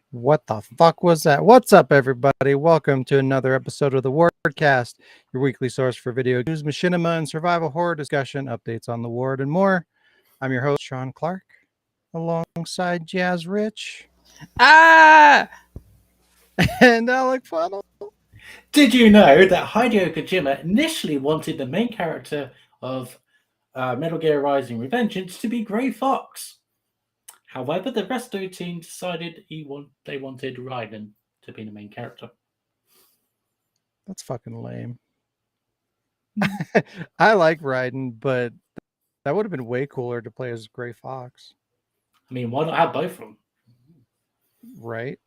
What the fuck was that? What's up, everybody? Welcome to another episode of the Wardcast, your weekly source for video news, machinima, and survival horror discussion, updates on the ward, and more. I'm your host, Sean Clark, alongside Jazz Rich and Alec Funnel. Did you know that Hideo Kojima initially wanted the main character of Metal Gear Rising: Revengeance to be Grey Fox? However, the rest of the team decided they wanted Raiden to be the main character. That's fucking lame. I like Raiden, but that would have been way cooler to play as Grey Fox. I mean, why not have both of them? Right?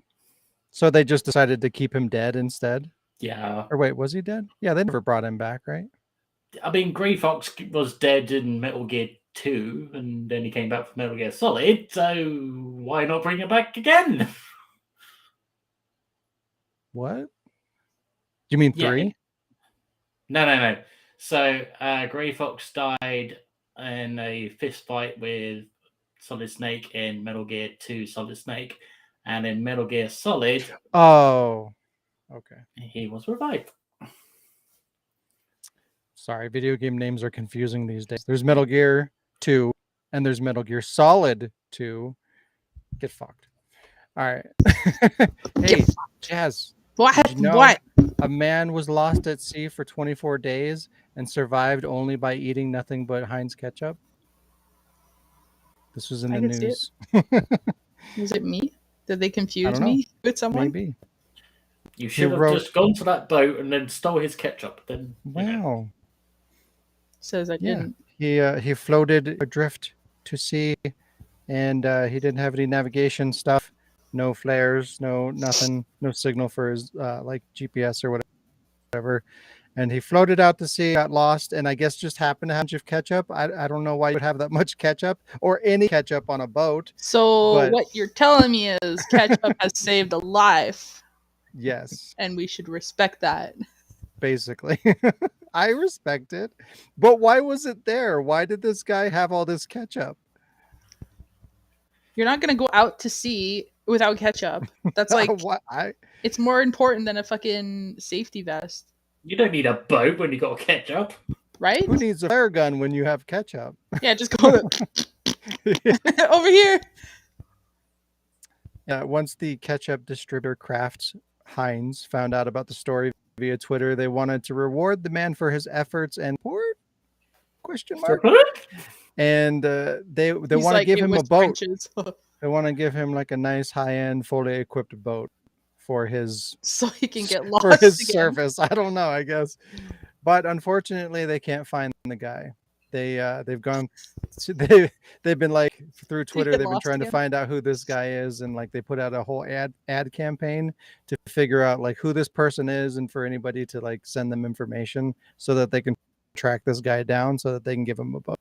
So they just decided to keep him dead instead? Yeah. Or wait, was he dead? Yeah, they never brought him back, right? I mean, Grey Fox was dead in Metal Gear 2, and then he came back for Metal Gear Solid, so why not bring him back again? What? You mean 3? No. So, Grey Fox died in a fist fight with Solid Snake in Metal Gear 2 Solid Snake, and in Metal Gear Solid... Oh, okay. He was revived. Sorry, video game names are confusing these days. There's Metal Gear 2, and there's Metal Gear Solid 2. Get fucked. All right. Hey, Jazz. What? Did you know What? A man was lost at sea for 24 days and survived only by eating nothing but Heinz ketchup. This was in the news. Was it me? Did they confuse me with someone? Maybe. You should have just gone to that boat and then stole his ketchup. Then wow. Says I didn't. He floated adrift to sea, and he didn't have any navigation stuff. No flares, no nothing, no signal for his like GPS or whatever. And he floated out to sea, got lost, and I guess just happened to have a bunch of ketchup. I don't know why you would have that much ketchup or any ketchup on a boat. So what you're telling me is ketchup has saved a life. Yes. And we should respect that. Basically. I respect it. But why was it there? Why did this guy have all this ketchup? You're not going to go out to sea without ketchup. That's like, it's more important than a fucking safety vest. You don't need a boat when you got ketchup. Right? Who needs a flare gun when you have ketchup? Yeah, just go over here. Yeah, once the ketchup distributor Kraft Heinz found out about the story via Twitter, they wanted to reward the man for his efforts and support? Question mark. And they want to give him a boat. They want to give him like a nice high-end, fully equipped boat for his so he can get lost for his again. service. I don't know, I guess, but unfortunately, they can't find the guy. They've been like through Twitter. They've been trying to find out who this guy is, and like they put out a whole ad campaign to figure out like who this person is, and for anybody to like send them information so that they can track this guy down, so that they can give him a boat.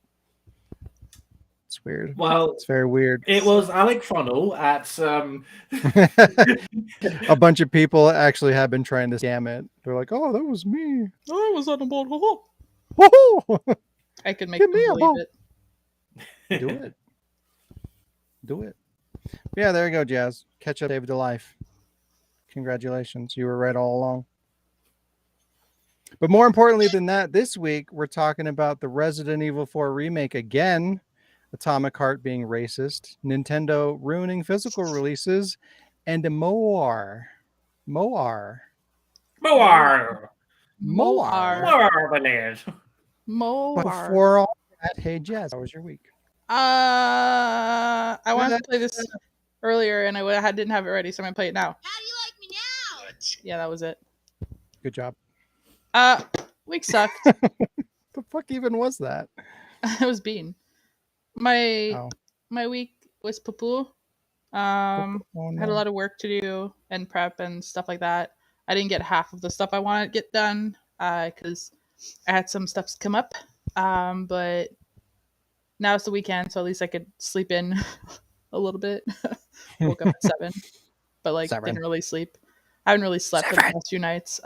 It's weird. Well, it's very weird. It was Alec Funnel at a bunch of people actually have been trying to scam it. They're like, "Oh, that was me. I was on the boat." I could make them believe it. Do it. Yeah, there you go, Jazz. Ketchup saved a life. Congratulations. You were right all along. But more importantly than that, this week we're talking about the Resident Evil 4 remake again, Atomic Heart being racist, Nintendo ruining physical releases, and more. More. Marvelous. Before all that, hey Jess, how was your week? I wanted to play this earlier and I didn't have it ready, so I'm gonna play it now. How do you like me now? Yeah, that was it. Good job. Week sucked. The fuck even was that? It was Bean. My week was poo-poo. Oh, no. Had a lot of work to do and prep and stuff like that. I didn't get half of the stuff I wanted to get done because I had some stuff come up. But now it's the weekend, so at least I could sleep in a little bit. Woke up at 7, but like 7. didn't really sleep. I haven't really slept 7. The past few nights.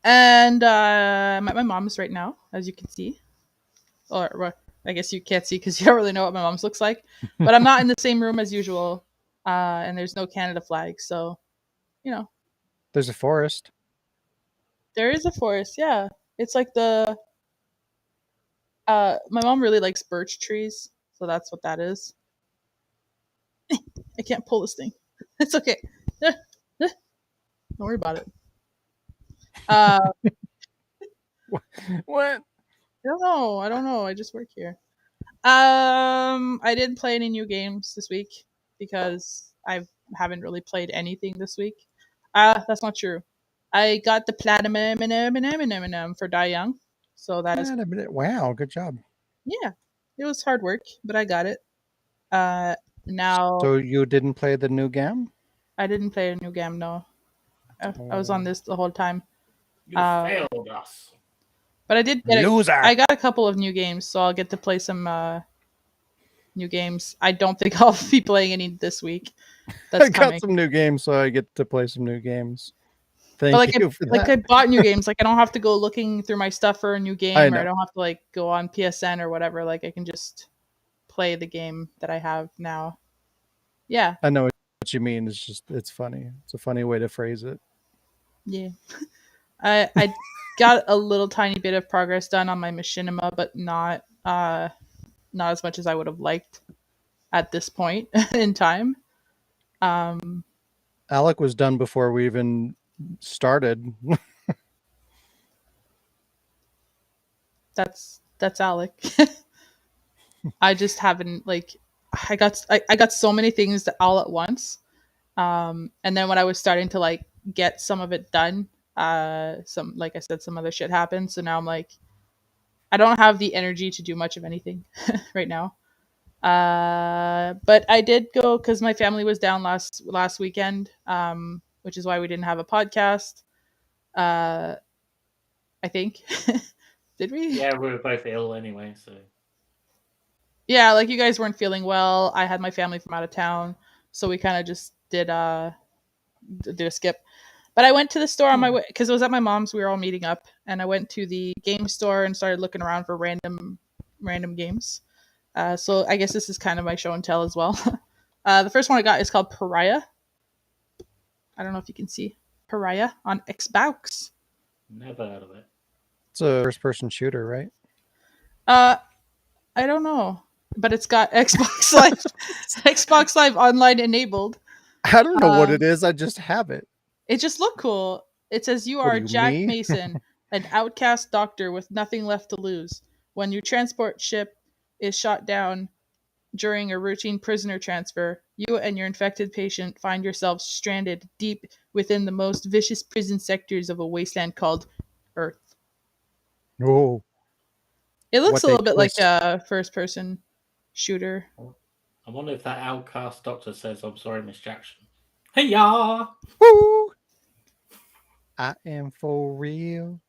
And I'm at my mom's right now, as you can see. Or I guess you can't see because you don't really know what my mom's looks like. But I'm not in the same room as usual, and there's no Canada flag, so you know. There's a forest. There is a forest, yeah. It's like the. My mom really likes birch trees, so that's what that is. I can't pull this thing. It's okay. Don't worry about it. What? I don't know. I just work here. I didn't play any new games this week because I haven't really played anything this week. That's not true. I got the platinum for Die Young, so that is wow, good job. Yeah, it was hard work, but I got it. Now. So you didn't play the new game? I didn't play a new game. No, I was on this the whole time. You failed us. But I did get Loser. I got a couple of new games, so I'll get to play some new games. I don't think I'll be playing any this week. That's got some new games, so I get to play some new games. Thank you for that. Like I bought new games. Like I don't have to go looking through my stuff for a new game, or I don't have to like go on PSN or whatever. Like I can just play the game that I have now. Yeah. I know what you mean. It's funny. It's a funny way to phrase it. Yeah. I got a little tiny bit of progress done on my machinima, but not as much as I would have liked at this point in time. Alec was done before we even started. That's Alec. I just haven't I got so many things all at once. And then when I was starting to like get some of it done, some like I said, some other shit happened. So now I'm like, I don't have the energy to do much of anything right now. But I did go because my family was down last weekend, which is why we didn't have a podcast. I think. Did we? Yeah, we were both ill anyway, so. Yeah, like you guys weren't feeling well. I had my family from out of town, so we kind of just did a skip. But I went to the store on my way because it was at my mom's. We were all meeting up, and I went to the game store and started looking around for random games. So I guess this is kind of my show and tell as well. The first one I got is called Pariah. I don't know if you can see Pariah on Xbox. Never heard of it. It's a first-person shooter, right? I don't know, but it's got Xbox Live, Xbox Live Online enabled. I don't know what it is. I just have it. It just looked cool. It says you are Jack Mason, an outcast doctor with nothing left to lose. When your transport ship is shot down during a routine prisoner transfer, you and your infected patient find yourselves stranded deep within the most vicious prison sectors of a wasteland called Earth. Oh. It looks a little bit like a first-person shooter. I wonder if that outcast doctor says, "I'm sorry, Miss Jackson." Hey, ya! Woo! I am for real.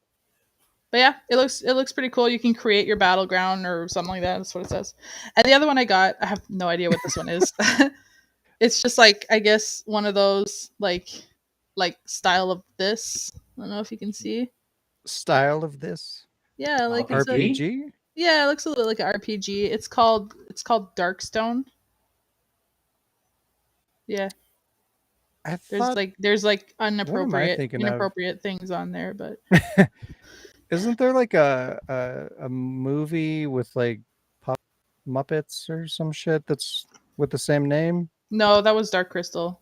But yeah, it looks pretty cool. You can create your battleground or something like that. That's what it says. And the other one I got, I have no idea what this one is. It's just like, I guess, one of those like style of this. I don't know if you can see. Style of this? Yeah, like RPG? Yeah, it looks a little like an RPG. It's called Darkstone. Yeah. There's inappropriate things on there, but isn't there like a movie with like Muppets or some shit that's with the same name? No, that was Dark Crystal.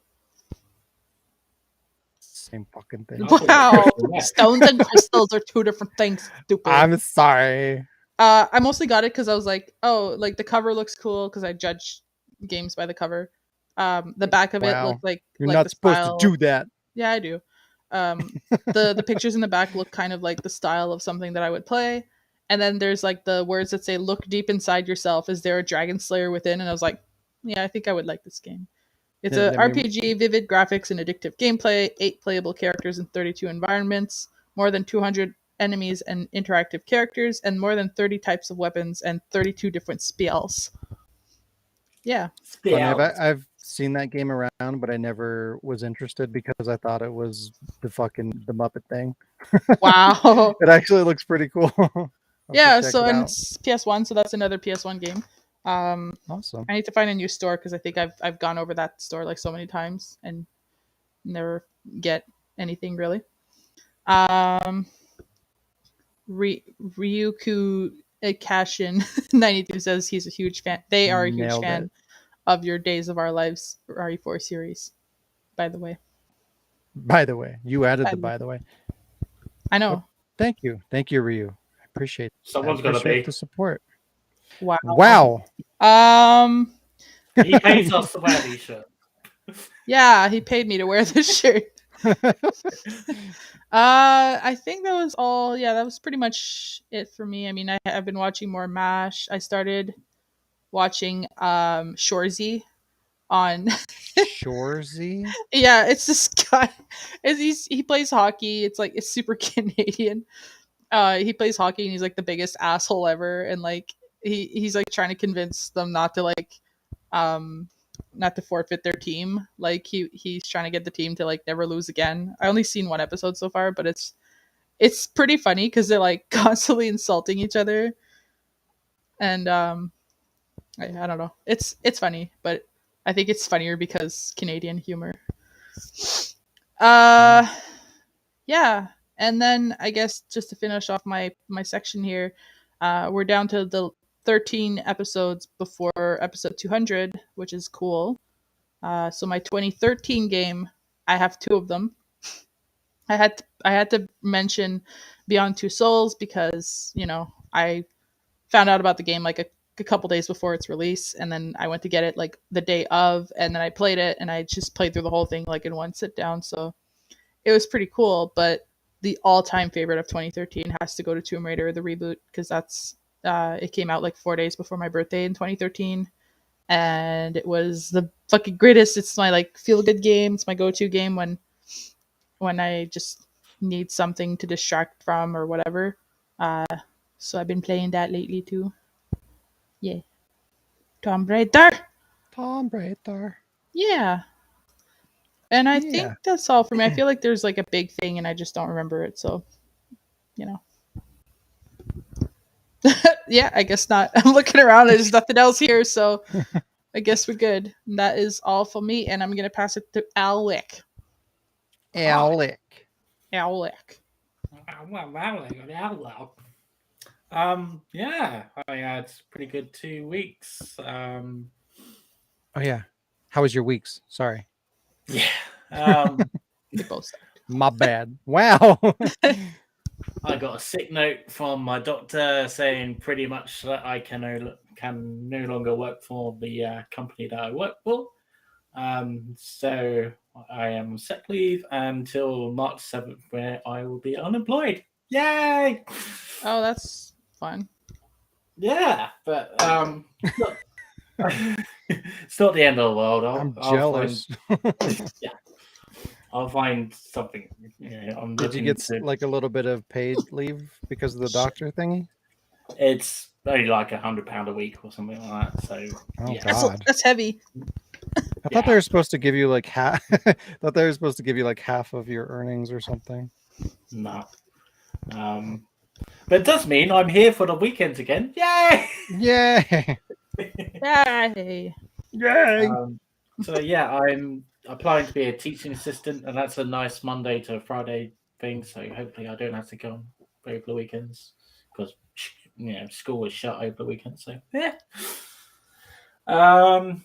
same fucking thing. Wow, stones and crystals are two different things. Stupid. I'm sorry. I mostly got it because I was like, oh, like the cover looks cool because I judge games by the cover. The back of it Wow. looked like You're like not the supposed style. to do that. Yeah, I do. The pictures in the back look kind of like the style of something that I would play. And then there's like the words that say, "Look deep inside yourself. Is there a dragon slayer within?" And I was like, yeah, I think I would like this game. It's Yeah, a I mean- RPG, vivid graphics and addictive gameplay, 8 playable characters in 32 environments, more than 200 enemies and interactive characters, and more than 30 types of weapons and 32 different spells. Yeah. Funny, I've seen that game around, but I never was interested because I thought it was the Muppet thing. Wow. It actually looks pretty cool. I'll Yeah, have to check so it and out. it's PS1, so that's another PS1 game. Awesome. I need to find a new store because I think I've gone over that store like so many times and never get anything really. Ryuku Kashin 92 says he's a huge fan. They are a huge Nailed fan it. of your Days of Our Lives RE4 series, by the way. By the way, you added by the way. I know. Thank you, Ryu. I appreciate. Someone's got to appreciate be. the support. Wow. Wow. He pays us to wear these shirts. Yeah, he paid me to wear this shirt. I think that was all. Yeah, that was pretty much it for me. I mean, I've been watching more MASH. I started watching Shorzy on Shorzy. Yeah, it's this guy. He plays hockey. It's super Canadian. He plays hockey and he's like the biggest asshole ever, and like he's like trying to convince them not to not to forfeit their team. Like he's trying to get the team to like never lose again. I only seen one episode so far, but it's pretty funny because they're like constantly insulting each other, and I don't know. It's funny, but I think it's funnier because Canadian humor. Yeah, and then I guess just to finish off my section here, we're down to the 13 episodes before episode 200, which is cool. So my 2013 game, I have 2 of them. I had to mention Beyond Two Souls because I found out about the game like a couple days before its release, and then I went to get it like the day of, and then I played it, and I just played through the whole thing like in one sit down. So it was pretty cool. But the all-time favorite of 2013 has to go to Tomb Raider, the reboot, because that's it came out like 4 days before my birthday in 2013, and it was the fucking greatest. It's my like feel-good game. It's my go-to game when I just need something to distract from or whatever. So I've been playing that lately too. Yeah. Tomb Raider. Yeah. And I think that's all for me. I feel like there's like a big thing and I just don't remember it. So, yeah, I guess not. I'm looking around. There's nothing else here. So I guess we're good. And that is all for me. And I'm going to pass it to Alec. Alec. Yeah, I had pretty good 2 weeks. Oh yeah, how was your weeks? Sorry. Yeah. My bad. Wow. I got a sick note from my doctor saying pretty much that I can no longer work for the company that I work for. So I am sick leave until March 7th, where I will be unemployed. Yay! Oh, that's fun. Yeah, but it's not the end of the world. I'm jealous. I'll find something. Did you get like a little bit of paid leave because of the doctor thingy? It's only like £100 a week or something like that. So God, that's heavy. I thought they were supposed to give you like half. Thought they were supposed to give you like half of your earnings or something. No. But it does mean I'm here for the weekends again. Yay! Yay! Yay! Yay! So yeah, I'm applying to be a teaching assistant, and that's a nice Monday to Friday thing. So hopefully, I don't have to go over the weekends because school was shut over the weekend. So yeah.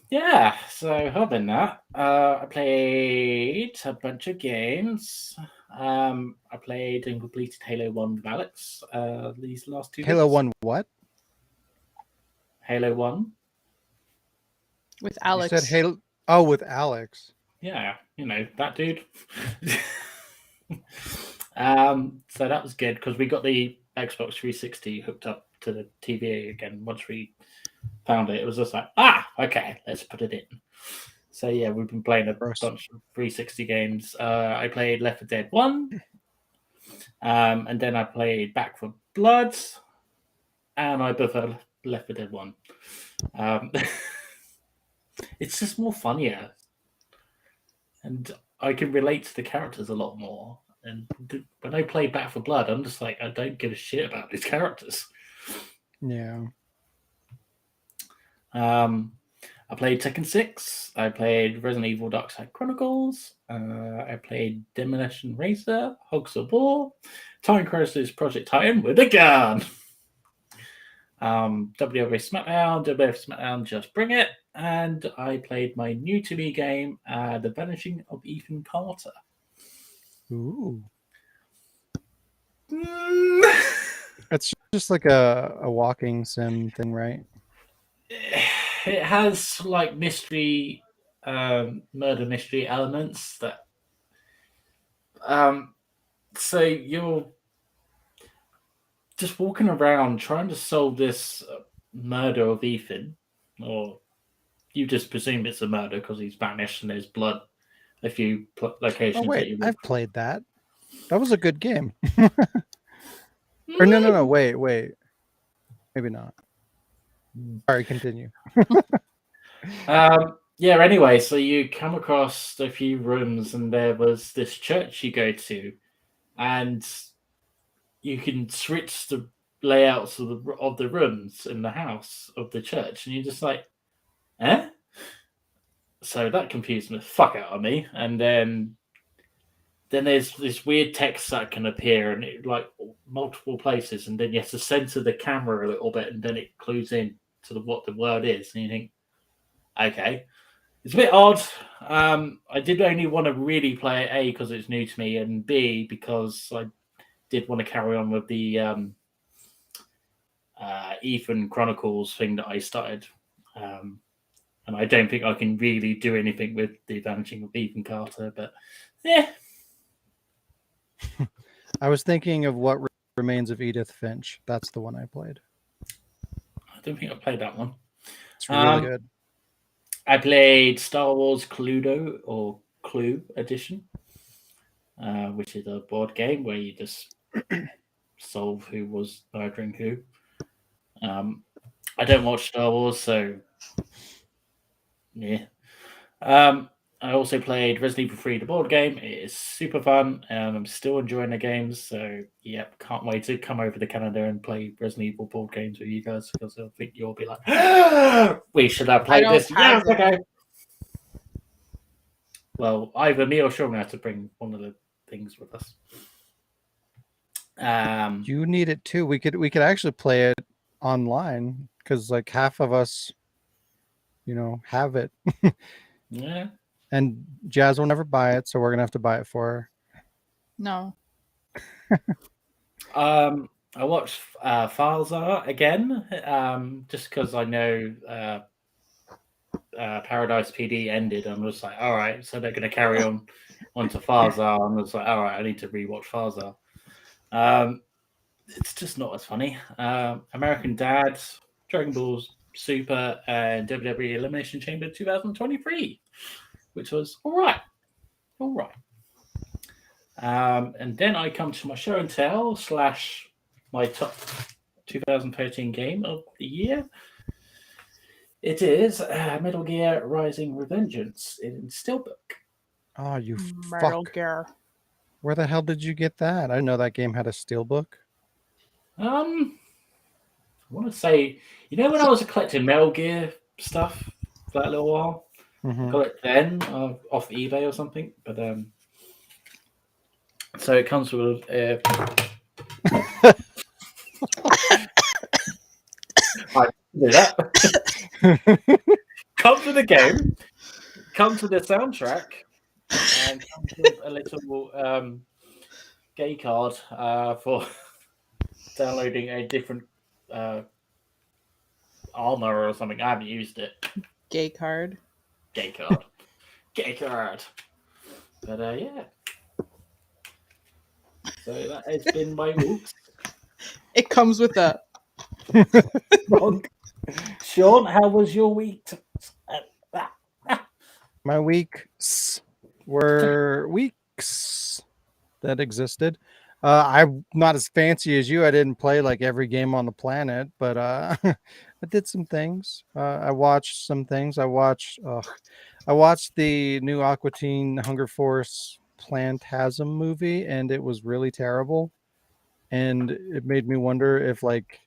Yeah. So other than that, I played a bunch of games. I played and completed Halo 1 with Alex these last 2 Halo weeks. 1 what? Halo 1. With Alex. You said Halo. Oh, with Alex. Yeah, that dude. So that was good because we got the Xbox 360 hooked up to the TV again. Once we found it, it was just like, okay, let's put it in. So yeah, we've been playing a Gross. bunch of 360 games. I played Left 4 Dead 1, and then I played Back 4 Blood, and I prefer Left 4 Dead 1. It's just more funnier, and I can relate to the characters a lot more. And when I play Back 4 Blood, I'm just like, I don't give a shit about these characters. Yeah. I played Tekken 6. I played Resident Evil Dark Side Chronicles. I played Demolition Racer, Hogs of War, Time Crisis Project Titan with a gun. WWE SmackDown, Just Bring It, and I played my new to me game, The Vanishing of Ethan Carter. Ooh. It's just like a walking sim thing, right? It has like mystery, murder mystery elements that. So you're just walking around trying to solve this murder of Ethan, or you just presume it's a murder because he's vanished and there's blood a few locations. Oh wait, that you I've played that. That was a good game. Or no, wait. Maybe not. Sorry, continue. Yeah, anyway, so you come across a few rooms and there was this church you go to, and you can switch the layouts of the rooms in the house of the church, and you're just like, eh? So that confused the fuck out of me. And then there's this weird text that can appear and it like multiple places, and then you have to center the camera a little bit, and then it clues in to what the word is, and you think, okay, it's a bit odd. I did only want to really play it, A, because it's new to me, and B, because I did want to carry on with the Ethan Chronicles thing that I started. And I don't think I can really do anything with the Vanishing of Ethan Carter, but yeah. I was thinking of What Remains of Edith Finch. That's the one I played. I don't think I played that one. It's really good. I played Star Wars Cluedo or Clue Edition, which is a board game where you just solve who was murdering who. I don't watch Star Wars, so yeah. I also played Resident Evil 3, the board game. It is super fun, and I'm still enjoying the games. So, yep, can't wait to come over to Canada and play Resident Evil board games with you guys, because I think you'll be like, we should have played this. Yeah, okay. Well, either me or Sean have to bring one of the things with us. You need it too. We could actually play it online because like half of us, have it. Yeah. And Jazz will never buy it, so we're gonna have to buy it for her. No. I watched Falzar again, just because I know Paradise PD ended. I'm just like, all right, so they're going to carry on onto Falzar. I'm just like, all right, I need to rewatch Falzar. It's just not as funny. American Dad, Dragon Ball Super, and WWE Elimination Chamber 2023, which was all right. And then I come to my show and tell / my top 2013 game of the year. It is Metal Gear Rising Revengeance in Steelbook. Oh, you Metal fuck. Gear. Where the hell did you get that? I didn't know that game had a steelbook. I want to say, when I was collecting Metal Gear stuff for that little while, got it then off eBay or something. But so it comes with I do that. Comes with a game, comes with a soundtrack, and comes with a little gay card for downloading a different armor or something. I haven't used it. Gay card. Gay card. Gay card. But yeah. So that has been my week. It comes with a Sean, how was your week? My weeks were weeks that existed. I'm not as fancy as you. I didn't play like every game on the planet, but I did some things. I watched some things. I watched the new Aqua Teen Hunger Force Plantasm movie, and it was really terrible. And it made me wonder if like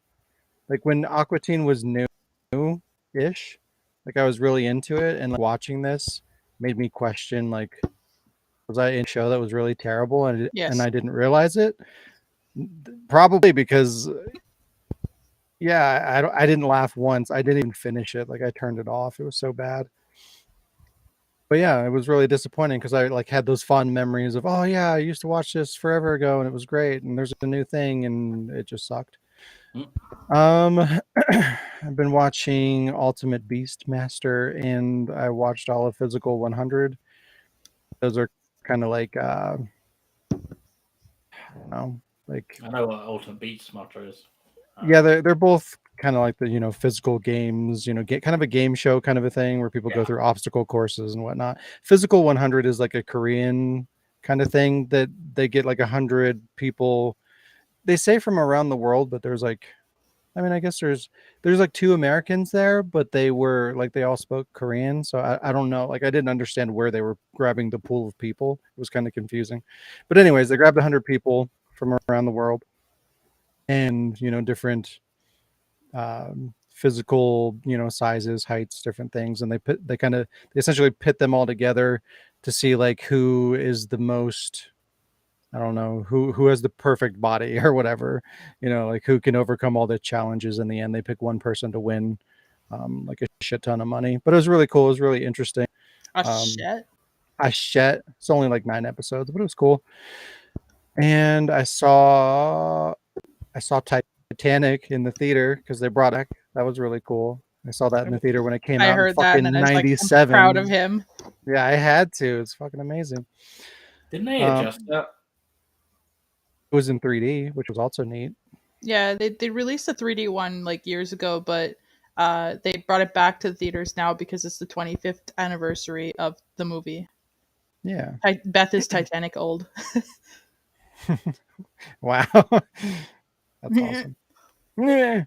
when Aqua Teen was new-ish, like I was really into it, and like, watching this made me question like, was I in a show that was really terrible and yes. I didn't realize it? Probably because I didn't laugh once. I didn't even finish it. Like I turned it off. It was so bad. But yeah, it was really disappointing because I like had those fond memories of, oh yeah, I used to watch this forever ago and it was great, and there's a new thing and it just sucked. I've been watching Ultimate Beastmaster, and I watched all of Physical 100. Those are kind of like I don't know, like I know what Ultimate Beastmaster is. Yeah, they're both kind of like the physical games, kind of a game show kind of a thing where people go through obstacle courses and whatnot. Physical 100 is like a Korean kind of thing that they get like 100 people. They say from around the world, but there's like, I guess there's like 2 Americans there, but they were like they all spoke Korean, so I don't know. Like I didn't understand where they were grabbing the pool of people. It was kind of confusing. But anyways, they grabbed 100 people from around the world, and different physical sizes, heights, different things, and they essentially pit them all together to see like who is the most, I don't know, who has the perfect body or whatever, like who can overcome all the challenges. In the end, they pick one person to win like a shit ton of money. But it was really cool. It was really interesting. Shit. It's only like 9 episodes, but it was cool. And I saw Titanic in the theater because they brought it. That was really cool. I saw that in the theater when it came out. I heard in fucking that, and 97. I'm proud of him. Yeah, I had to. It's fucking amazing. Didn't they adjust that? It was in 3D, which was also neat. Yeah, they released a 3D one like years ago, but they brought it back to the theaters now because it's the 25th anniversary of the movie. Yeah. Beth is Titanic old. Wow. That's awesome. Yeah.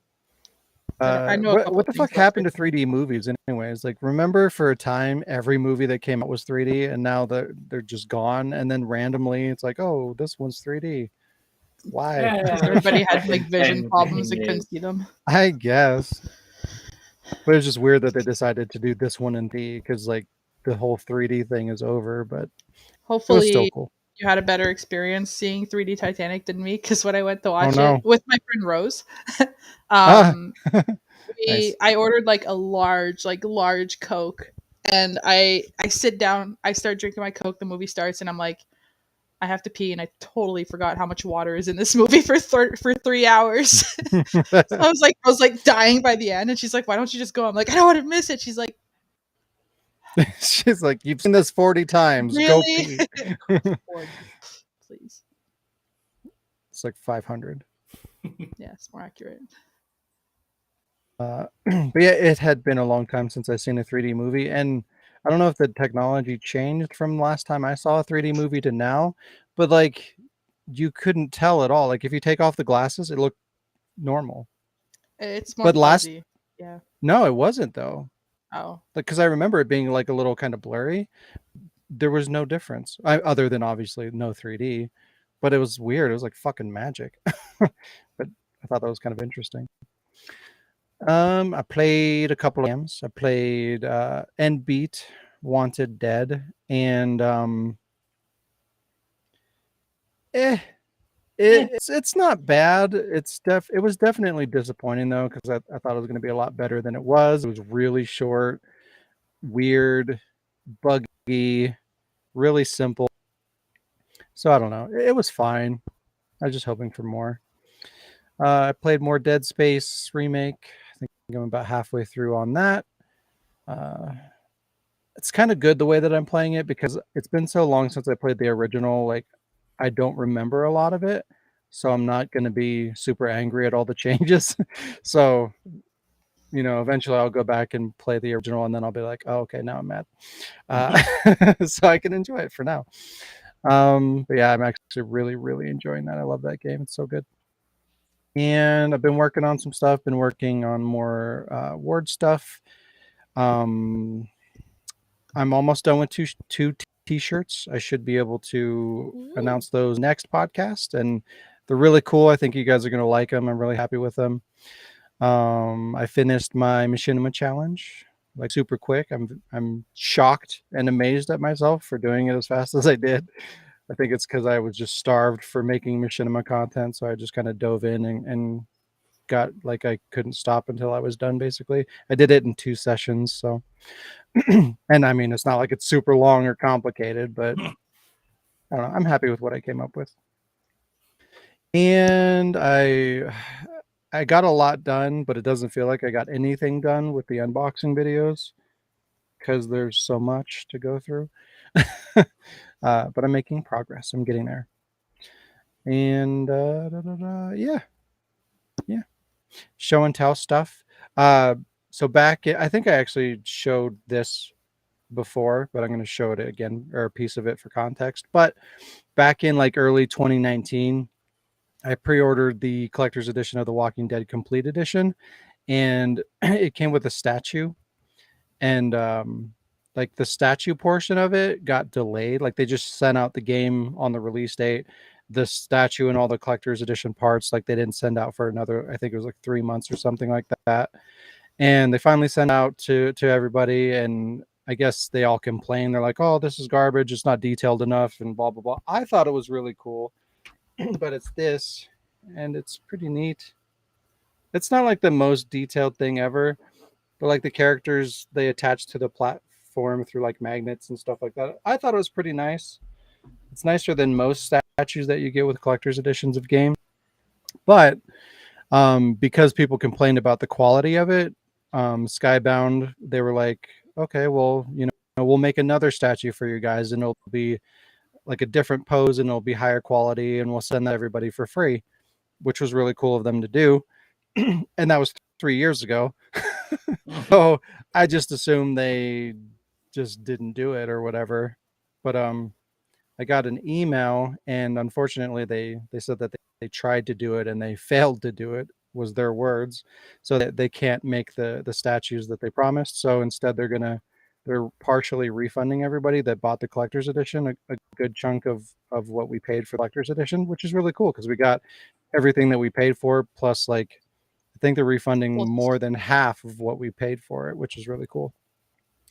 I know what the fuck happened to 3D movies anyways? Like, remember for a time every movie that came out was 3D, and now they're just gone, and then randomly it's like, oh, this one's 3D. Why? Everybody had like vision problems and couldn't see them. I guess. But it's just weird that they decided to do this one in 3D because like the whole 3D thing is over, but hopefully it was still cool. You had a better experience seeing 3D Titanic than me, because when I went to watch it with my friend Rose, Nice. I ordered like a large Coke, and I sit down, I start drinking my Coke, the movie starts, and I'm like, I have to pee, and I totally forgot how much water is in this movie for 3 hours. So I was like dying by the end, and she's like, why don't you just go? I'm like, I don't want to miss it. She's like, you've seen this 40 times. Really? Go pee. 40, please. It's like 500. Yeah, it's more accurate. But yeah, it had been a long time since I've seen a 3D movie, and I don't know if the technology changed from last time I saw a 3D movie to now, but like you couldn't tell at all. Like if you take off the glasses, it looked normal. It's more fuzzy. Yeah. No, it wasn't though. Oh. Because I remember it being like a little kind of blurry. There was no difference, other than obviously no 3D, but it was weird. It was like fucking magic. But I thought that was kind of interesting. I played a couple of games. I played End Beat, Wanted Dead, and it's not bad. It was definitely disappointing though, because I thought it was going to be a lot better than it was. It was really short. weird, buggy, really simple. So I don't know. It was fine. I was just hoping for more. I played more Dead Space remake. I think I'm about halfway through on that. It's kind of good the way that I'm playing it because it's been so long since I played the original. Like, I don't remember a lot of it, so I'm not going to be super angry at all the changes. So, eventually I'll go back and play the original, and then I'll be like, oh, okay, now I'm mad. So I can enjoy it for now. But yeah, I'm actually really, really enjoying that. I love that game. It's so good. And I've been working on some stuff. Been working on more Ward stuff. I'm almost done with two t-shirts. I should be able to announce those next podcast, and they're really cool. I think you guys are going to like them. I'm really happy with them. I finished my machinima challenge like super quick. I'm shocked and amazed at myself for doing it as fast as I did. I think it's because I was just starved for making machinima content, so I just kind of dove in and got like I couldn't stop until I was done. Basically, I did it in 2 sessions, so and I mean it's not like it's super long or complicated, but I don't know, I'm happy with what I came up with. And I got a lot done, but it doesn't feel like I got anything done with the unboxing videos because there's so much to go through. But I'm making progress. I'm getting there. And yeah, show and tell stuff. So I think I actually showed this before, but I'm going to show it again, or a piece of it for context. But back in like early 2019, I pre-ordered the collector's edition of The Walking Dead Complete Edition, and it came with a statue, and like the statue portion of it got delayed. Like they just sent out the game on the release date, the statue and all the collector's edition parts, like they didn't send out for another, I think it was like 3 months or something like that. And they finally sent out to everybody, and I guess they all complained. They're like, oh, this is garbage, it's not detailed enough, and blah blah blah. I thought it was really cool. But it's this, and it's pretty neat. It's not like the most detailed thing ever, but like the characters they attach to the platform through like magnets and stuff like that. I thought it was pretty nice. It's nicer than most statues that you get with collector's editions of games. But because people complained about the quality of it, Skybound, they were like, okay, well, we'll make another statue for you guys, and it'll be like a different pose, and it'll be higher quality, and we'll send that to everybody for free, which was really cool of them to do. And that was 3 years ago. So I just assumed they just didn't do it or whatever. But I got an email, and unfortunately they said that they tried to do it and they failed to do it, was their words, so that they can't make the statues that they promised. So instead they're partially refunding everybody that bought the collector's edition a good chunk of what we paid for the collector's edition, which is really cool because we got everything that we paid for, plus like I think they're refunding more than half of what we paid for it, which is really cool.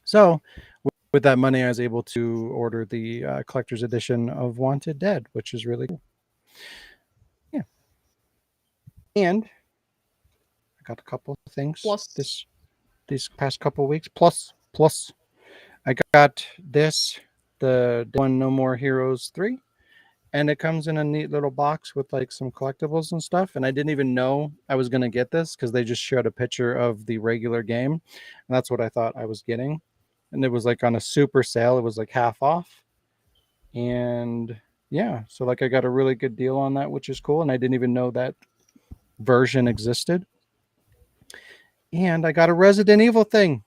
So with that money, I was able to order the collector's edition of Wanted Dead, which is really cool. Yeah. And I got a couple of things these past couple of weeks. Plus, I got the one No More Heroes 3. And it comes in a neat little box with like some collectibles and stuff. And I didn't even know I was going to get this because they just showed a picture of the regular game. And that's what I thought I was getting. And it was like on a super sale. It was like half off. And yeah, so like I got a really good deal on that, which is cool. And I didn't even know that version existed. And I got a Resident Evil thing.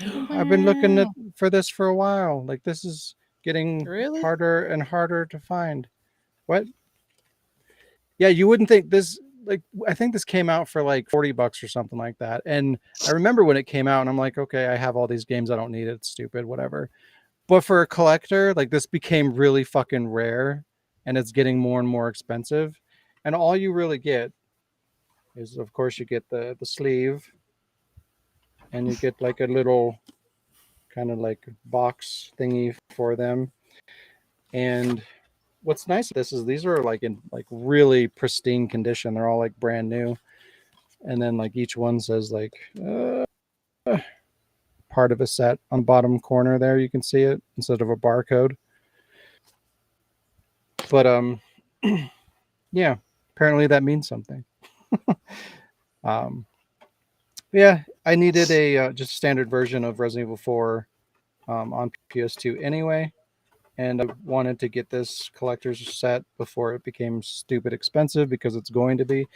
Wow. I've been looking for this for a while. Like this is getting harder and harder to find. What? Yeah, you wouldn't think this, like I think this came out for like $40 or something like that. And I remember when it came out and I'm like, okay, I have all these games, I don't need it, it's stupid, whatever. But for a collector, like this became really fucking rare, and it's getting more and more expensive. And all you really get is, of course, you get the sleeve, and you get like a little kind of like box thingy for them. And what's nice about this is these are like in like really pristine condition. They're all like brand new. And then like each one says like part of a set on the bottom corner there. You can see it instead of a barcode. But yeah, apparently that means something. Yeah, I needed a just standard version of Resident Evil 4 on PS2 anyway, and I wanted to get this collector's set before it became stupid expensive, because it's going to be.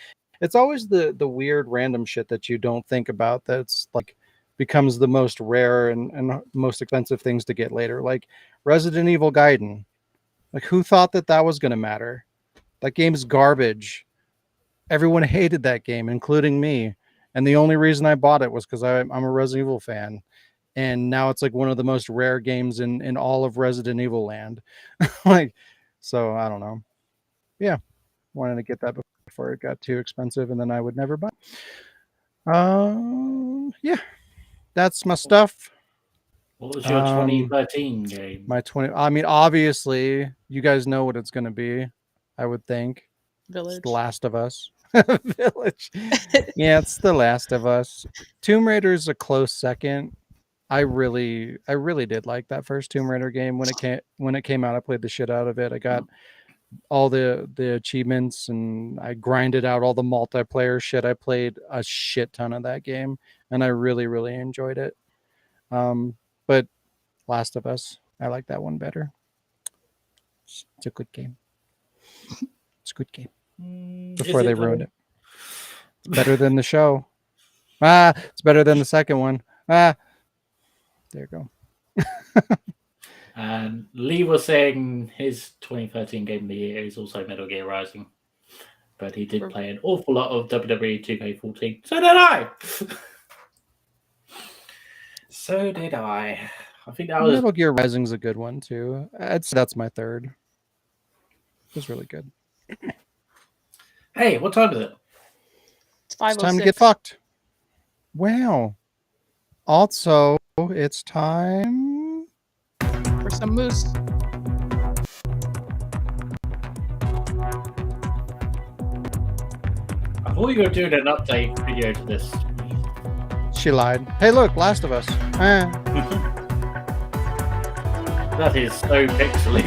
It's always the weird random shit that you don't think about that's like becomes the most rare and most expensive things to get later, like Resident Evil Gaiden. Like, who thought that was going to matter? That game's garbage. Everyone hated that game, including me. And the only reason I bought it was because I'm a Resident Evil fan. And now it's like one of the most rare games in all of Resident Evil land. Like, so I don't know. Yeah. Wanted to get that before it got too expensive, and then I would never buy. Yeah. That's my stuff. What was your 2013 game? My 20. I mean, obviously, you guys know what it's going to be. I would think. Village. It's The Last of Us. Village. Yeah, it's The Last of Us. Tomb Raider's a close second. I really did like that first Tomb Raider game when it came out. I played the shit out of it. I got all the achievements, and I grinded out all the multiplayer shit. I played a shit ton of that game, and I really enjoyed it. But Last of Us, I like that one better. It's a good game. It's a good game. Before they ruined it. It's better than the show. It's better than the second one. There you go. And Lee was saying his 2013 game of the year is also Metal Gear Rising. But he did play an awful lot of WWE 2K14. So did I! So did I. I think that was... Metal Gear Rising's a good one, too. That's my third. It was really good. Hey, what time is it? It's 5:06. It's time to get fucked. Wow. Also, it's time for some moose. I thought you were doing an update video to this. She lied. Hey, look, Last of Us. That is so pixely.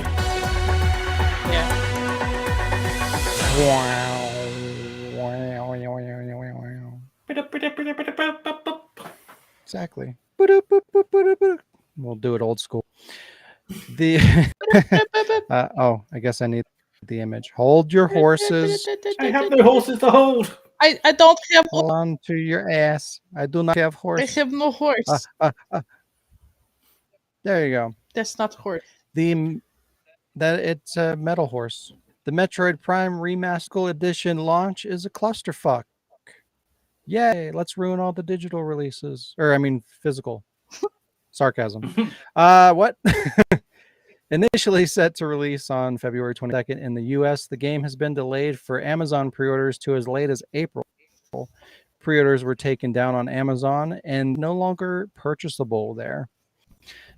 Yeah. Wow. Exactly. We'll do it old school. I guess I need the image. Hold your horses. I have no horses to hold. I don't have. Hold on to your ass. I do not have horse. I have no horse. There you go. That's not horse. It's a metal horse. The Metroid Prime Remastered Edition launch is a clusterfuck. Yay! Let's ruin all the digital releases, physical. Sarcasm. What? Initially set to release on February 22nd in the US, the game has been delayed for Amazon pre-orders to as late as April. Pre-orders were taken down on Amazon and no longer purchasable there.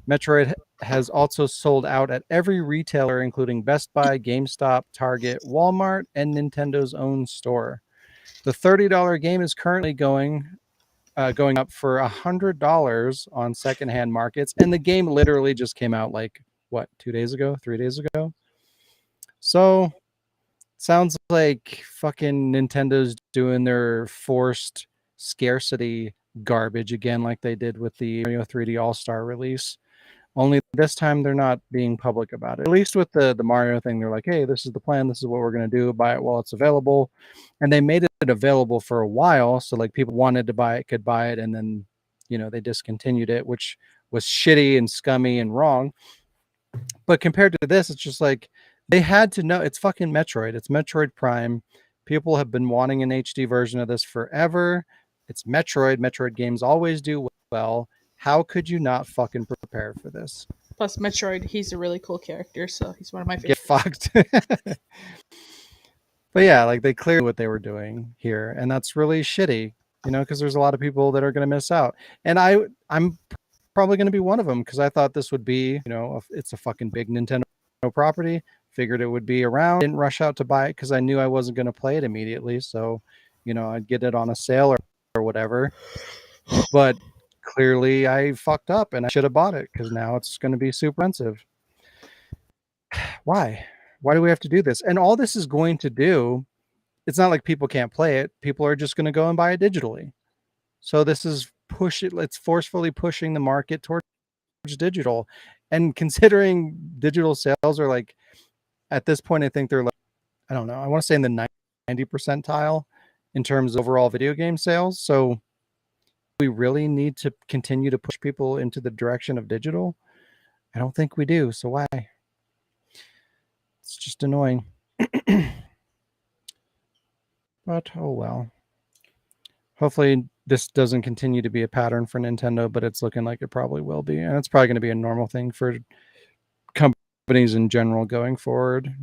Metroid has also sold out at every retailer, including Best Buy, GameStop, Target, Walmart, and Nintendo's own store. The $30 game is currently going up for $100 on secondhand markets, and the game literally just came out 3 days ago. So sounds like fucking Nintendo's doing their forced scarcity garbage again, like they did with the Mario 3D All-Star release. Only this time they're not being public about it. At least with the Mario thing, they're like, hey, this is the plan. This is what we're going to do. Buy it while it's available. And they made it available for a while. So people wanted to buy it, could buy it. And then, they discontinued it, which was shitty and scummy and wrong. But compared to this, it's just they had to know it's fucking Metroid. It's Metroid Prime. People have been wanting an HD version of this forever. It's Metroid. Metroid games always do well. How could you not fucking prepare for this? Plus, Metroid, he's a really cool character, so he's one of my favorites. Get fucked. But yeah, they cleared what they were doing here, and that's really shitty, because there's a lot of people that are going to miss out. And I'm probably going to be one of them, because I thought this would be, it's a fucking big Nintendo property. Figured it would be around. Didn't rush out to buy it because I knew I wasn't going to play it immediately. So, I'd get it on a sale or whatever. But clearly I fucked up and I should have bought it because now it's going to be super expensive. Why do we have to do this? And all this is going to do, it's not like people can't play it. People are just going to go and buy it digitally. So this is it's forcefully pushing the market towards digital. And considering digital sales are like, at this point, I think they're like, I don't know, I want to say in the 90 percentile in terms of overall video game sales. So we really need to continue to push people into the direction of digital? I don't think we do. So why? It's just annoying. But oh well. Hopefully this doesn't continue to be a pattern for Nintendo, but it's looking like it probably will be. And it's probably going to be a normal thing for companies in general going forward,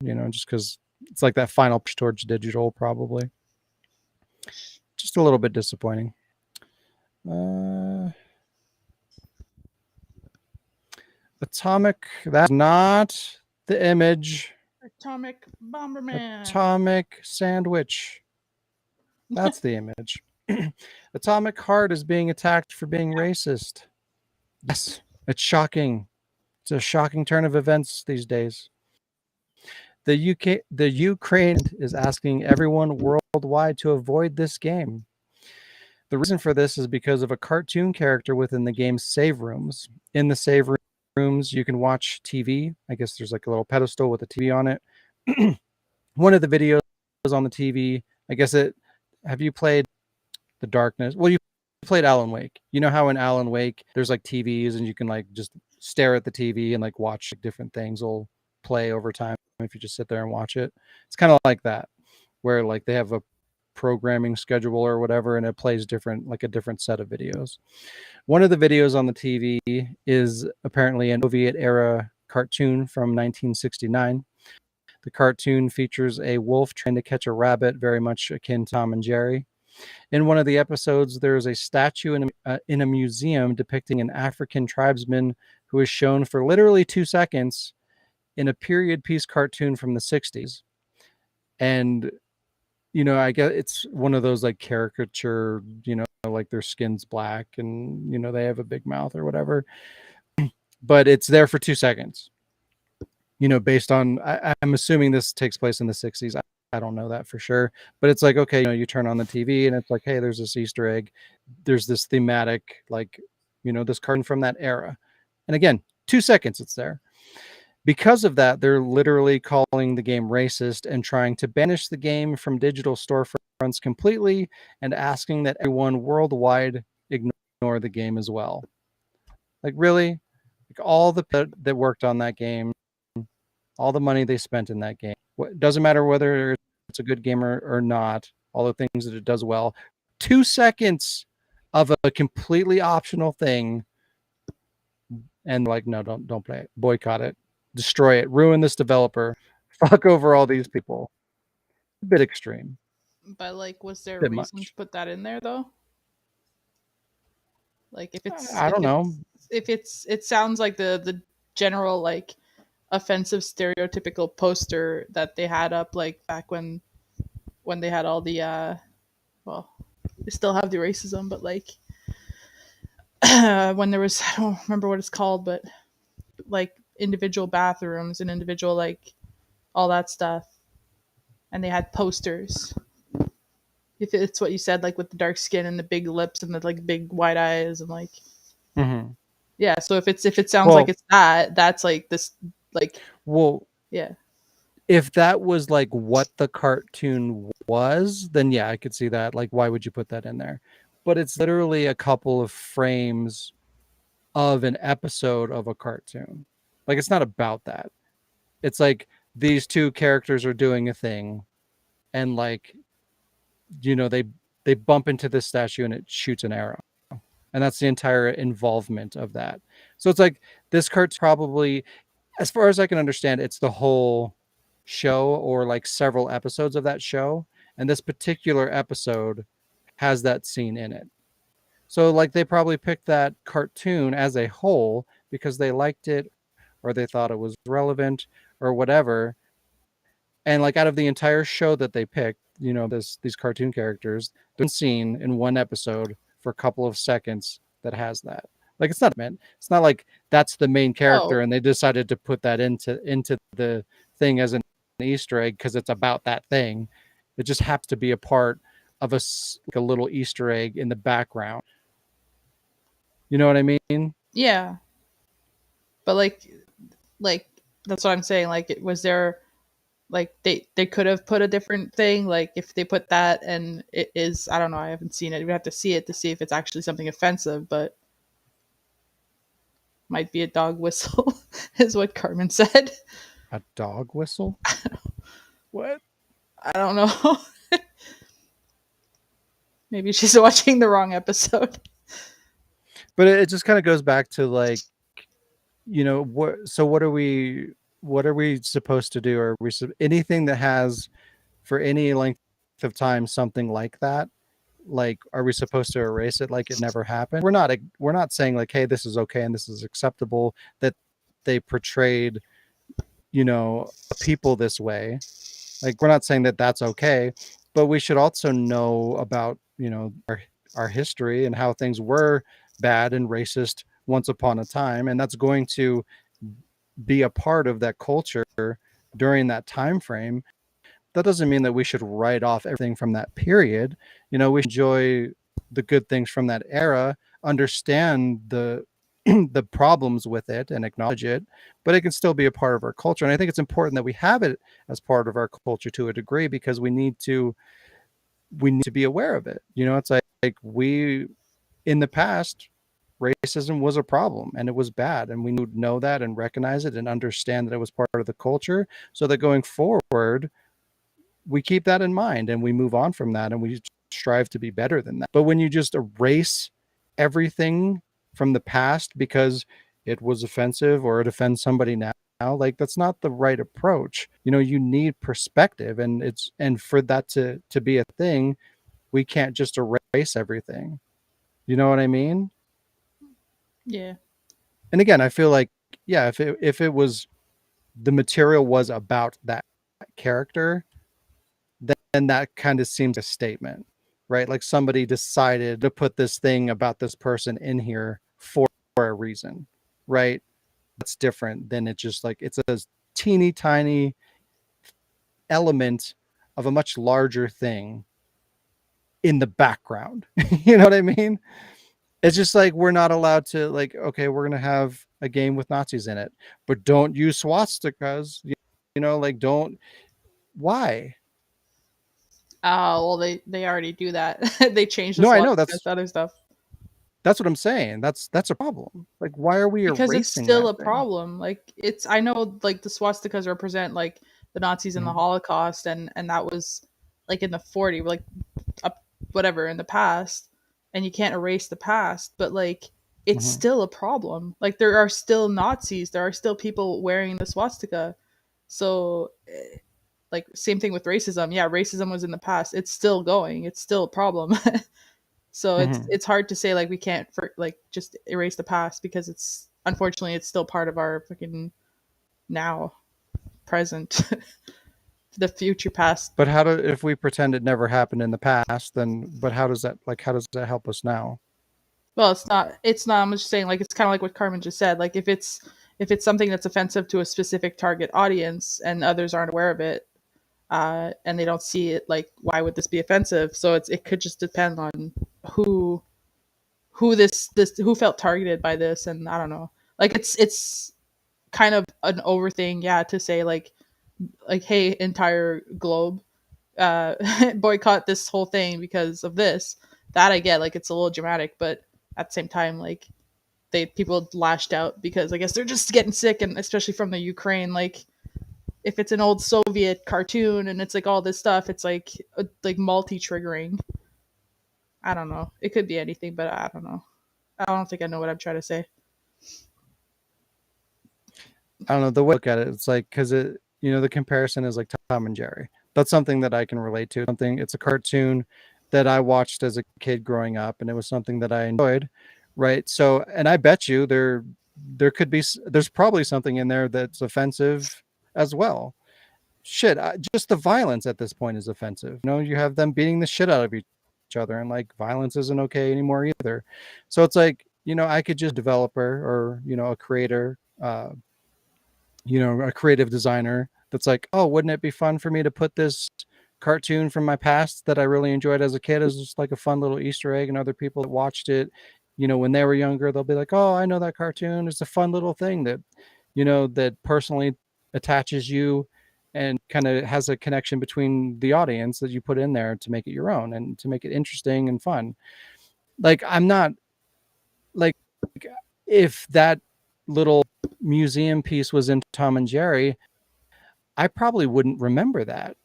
just because it's like that final push towards digital, probably. Just a little bit disappointing. Atomic, that's not the image. Atomic Bomberman. Atomic Sandwich. That's the image. Atomic Heart is being attacked for being racist. Yes, it's shocking. It's a shocking turn of events these days. The Ukraine is asking everyone worldwide to avoid this game. The reason for this is because of a cartoon character within the game's save rooms. In the save rooms, you can watch TV. I guess there's like a little pedestal with a TV on it. One of the videos on the TV, I guess have you played The Darkness? Well, you played Alan Wake. You know how in Alan Wake, there's like TVs and you can like just stare at the TV and like watch different things will play over time if you just sit there and watch it. It's kind of like that, where like they have a programming schedule or whatever, and it plays different, like a different set of videos. One of the videos on the TV is apparently an Soviet era cartoon from 1969. The cartoon features a wolf trying to catch a rabbit, very much akin to Tom and Jerry. In one of the episodes, there's a statue in a museum depicting an African tribesman who is shown for literally 2 seconds in a period piece cartoon from the 60s. And I guess it's one of those like caricature, like their skin's black and, they have a big mouth or whatever. But it's there for 2 seconds, based on, I'm assuming this takes place in the 60s. I don't know that for sure. But it's like, okay, you turn on the TV and it's like, hey, there's this Easter egg. There's this thematic, like, this cartoon from that era. And again, 2 seconds it's there. Because of that, they're literally calling the game racist and trying to banish the game from digital storefronts completely and asking that everyone worldwide ignore the game as well. Like, really? Like, all the people that worked on that game, all the money they spent in that game, doesn't matter whether it's a good game or not, all the things that it does well. 2 seconds of a completely optional thing, and like, no, don't play it. Boycott it. Destroy it, ruin this developer, fuck over all these people. A bit extreme. But like, was there a reason to put that in there though? Like, if it's, I don't know. If it sounds like the general like offensive stereotypical poster that they had up like back when they had all the well, they still have the racism, but like when there was, I don't remember what it's called, but like individual bathrooms and individual like all that stuff, and they had posters. If it's what you said, like with the dark skin and the big lips and the like big wide eyes and like, yeah. So if it sounds like it's that's like this, like, well, yeah. If that was like what the cartoon was, then yeah, I could see that. Like, why would you put that in there? But it's literally a couple of frames of an episode of a cartoon. Like, it's not about that. It's like these two characters are doing a thing, and like, they bump into this statue and it shoots an arrow, and that's the entire involvement of that. So it's like this cart's probably, as far as I can understand, it's the whole show or like several episodes of that show, and this particular episode has that scene in it. So like they probably picked that cartoon as a whole because they liked it or they thought it was relevant or whatever. And like out of the entire show that they picked, these cartoon characters, they're seen in one episode for a couple of seconds that has that. Like it's not meant. It's not like that's the main character and they decided to put that into the thing as an Easter egg because it's about that thing. It just happens to be a part of like a little Easter egg in the background. You know what I mean? Yeah. But like that's what I'm saying. Like, was there like they could have put a different thing? Like if they put that and it is, I don't know. I haven't seen it. We have to see it to see if it's actually something offensive. But might be a dog whistle, is what Carmen said. A dog whistle? What? I don't know. Maybe she's watching the wrong episode. But it just kind of goes back to like, what are we supposed to do? Are we anything that has for any length of time something like that? Like, are we supposed to erase it like it never happened? We're not saying like, hey, this is okay and this is acceptable that they portrayed, people this way. Like, we're not saying that that's okay, but we should also know about, our history and how things were bad and racist once upon a time. And that's going to be a part of that culture during that time frame. That doesn't mean that we should write off everything from that period. We should enjoy the good things from that era, understand the the problems with it and acknowledge it, but it can still be a part of our culture. And I think it's important that we have it as part of our culture to a degree because we need to be aware of it. It's like we in the past racism was a problem and it was bad, and we need to know that and recognize it and understand that it was part of the culture so that going forward we keep that in mind and we move on from that and we strive to be better than that. But when you just erase everything from the past because it was offensive or it offends somebody now, like that's not the right approach. You need perspective, and for that to be a thing, we can't just erase everything. You know what I mean? Yeah. And again, I feel like, yeah, if it was, the material was about that character, then that kind of seems a statement, right? Like somebody decided to put this thing about this person in here for a reason, right? That's different than it just like it's a teeny tiny element of a much larger thing in the background. You know what I mean? It's just like we're not allowed to like, okay, we're gonna have a game with Nazis in it, but don't use swastikas. Like don't. Why? Well, they already do that. They changed the No, I know that's other stuff. That's what I'm saying. That's a problem. Like, why are we Because it's erasing still that a thing? problem. Like I know like the swastikas represent like the Nazis in the Holocaust, and that was like in the 40s, like up whatever in the past, and you can't erase the past, but like it's still a problem. Like there are still Nazis, there are still people wearing the swastika. So like same thing with racism. Yeah, racism was in the past. It's still going. It's still a problem. So it's hard to say like we can't like just erase the past because it's unfortunately it's still part of our freaking now present the future past. But if we pretend it never happened in the past, then but how does that help us now? Well, it's not I'm just saying like it's kind of like what Carmen just said. Like if it's something that's offensive to a specific target audience and others aren't aware of it, and they don't see it, like why would this be offensive? So it could just depend on who who felt targeted by this, and I don't know. Like it's kind of an over thing, yeah, to say like hey, entire globe, boycott this whole thing because of this. That I get, like it's a little dramatic, but at the same time, like people lashed out because I guess they're just getting sick, and especially from the Ukraine, like if it's an old Soviet cartoon and it's like all this stuff, it's like multi-triggering. I don't know. It could be anything, but I don't know. I don't think I know what I'm trying to say. I don't know the way I look at it. It's like because the comparison is like Tom and Jerry. That's something that I can relate to. It's a cartoon that I watched as a kid growing up, and it was something that I enjoyed, right? So, and I bet you there's probably something in there that's offensive as well. Shit, just the violence at this point is offensive. You have them beating the shit out of each other, and like violence isn't okay anymore either. So it's like I could just developer or, a creator, a creative designer that's like, oh, wouldn't it be fun for me to put this cartoon from my past that I really enjoyed as a kid as just like a fun little Easter egg, and other people that watched it, when they were younger, they'll be like, oh, I know that cartoon. It's a fun little thing that, that personally attaches you and kind of has a connection between the audience that you put in there to make it your own and to make it interesting and fun. Like, I'm not like, if that little museum piece was in Tom and Jerry, I probably wouldn't remember that,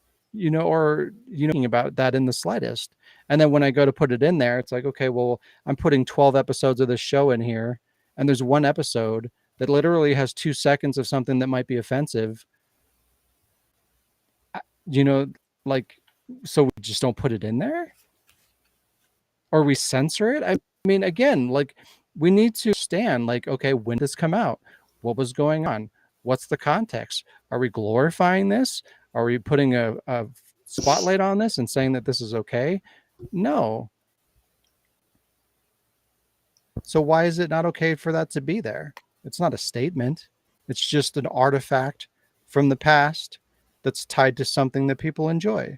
or thinking about that in the slightest. And then when I go to put it in there, it's like, okay, well, I'm putting 12 episodes of this show in here, and there's one episode that literally has 2 seconds of something that might be offensive. You know, like, so we just don't put it in there, or we censor it. I mean, again, like, we need to understand, like, okay, when did this come out? What was going on? What's the context? Are we glorifying this? Are we putting a spotlight on this and saying that this is okay? No. So why is it not okay for that to be there? It's not a statement. It's just an artifact from the past that's tied to something that people enjoy.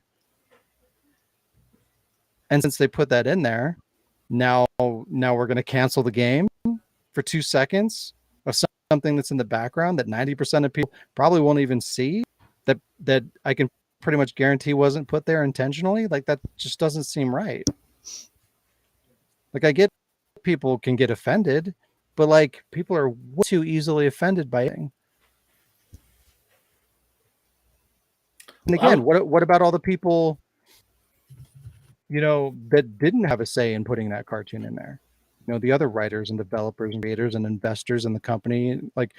And since they put that in there, now we're going to cancel the game for 2 seconds of something that's in the background that 90% of people probably won't even see, that I can pretty much guarantee wasn't put there intentionally. Like, that just doesn't seem right. Like, I get people can get offended, but like, people are way too easily offended by anything. And again, what about all the people, that didn't have a say in putting that cartoon in there? The other writers and developers and creators and investors in the company, like,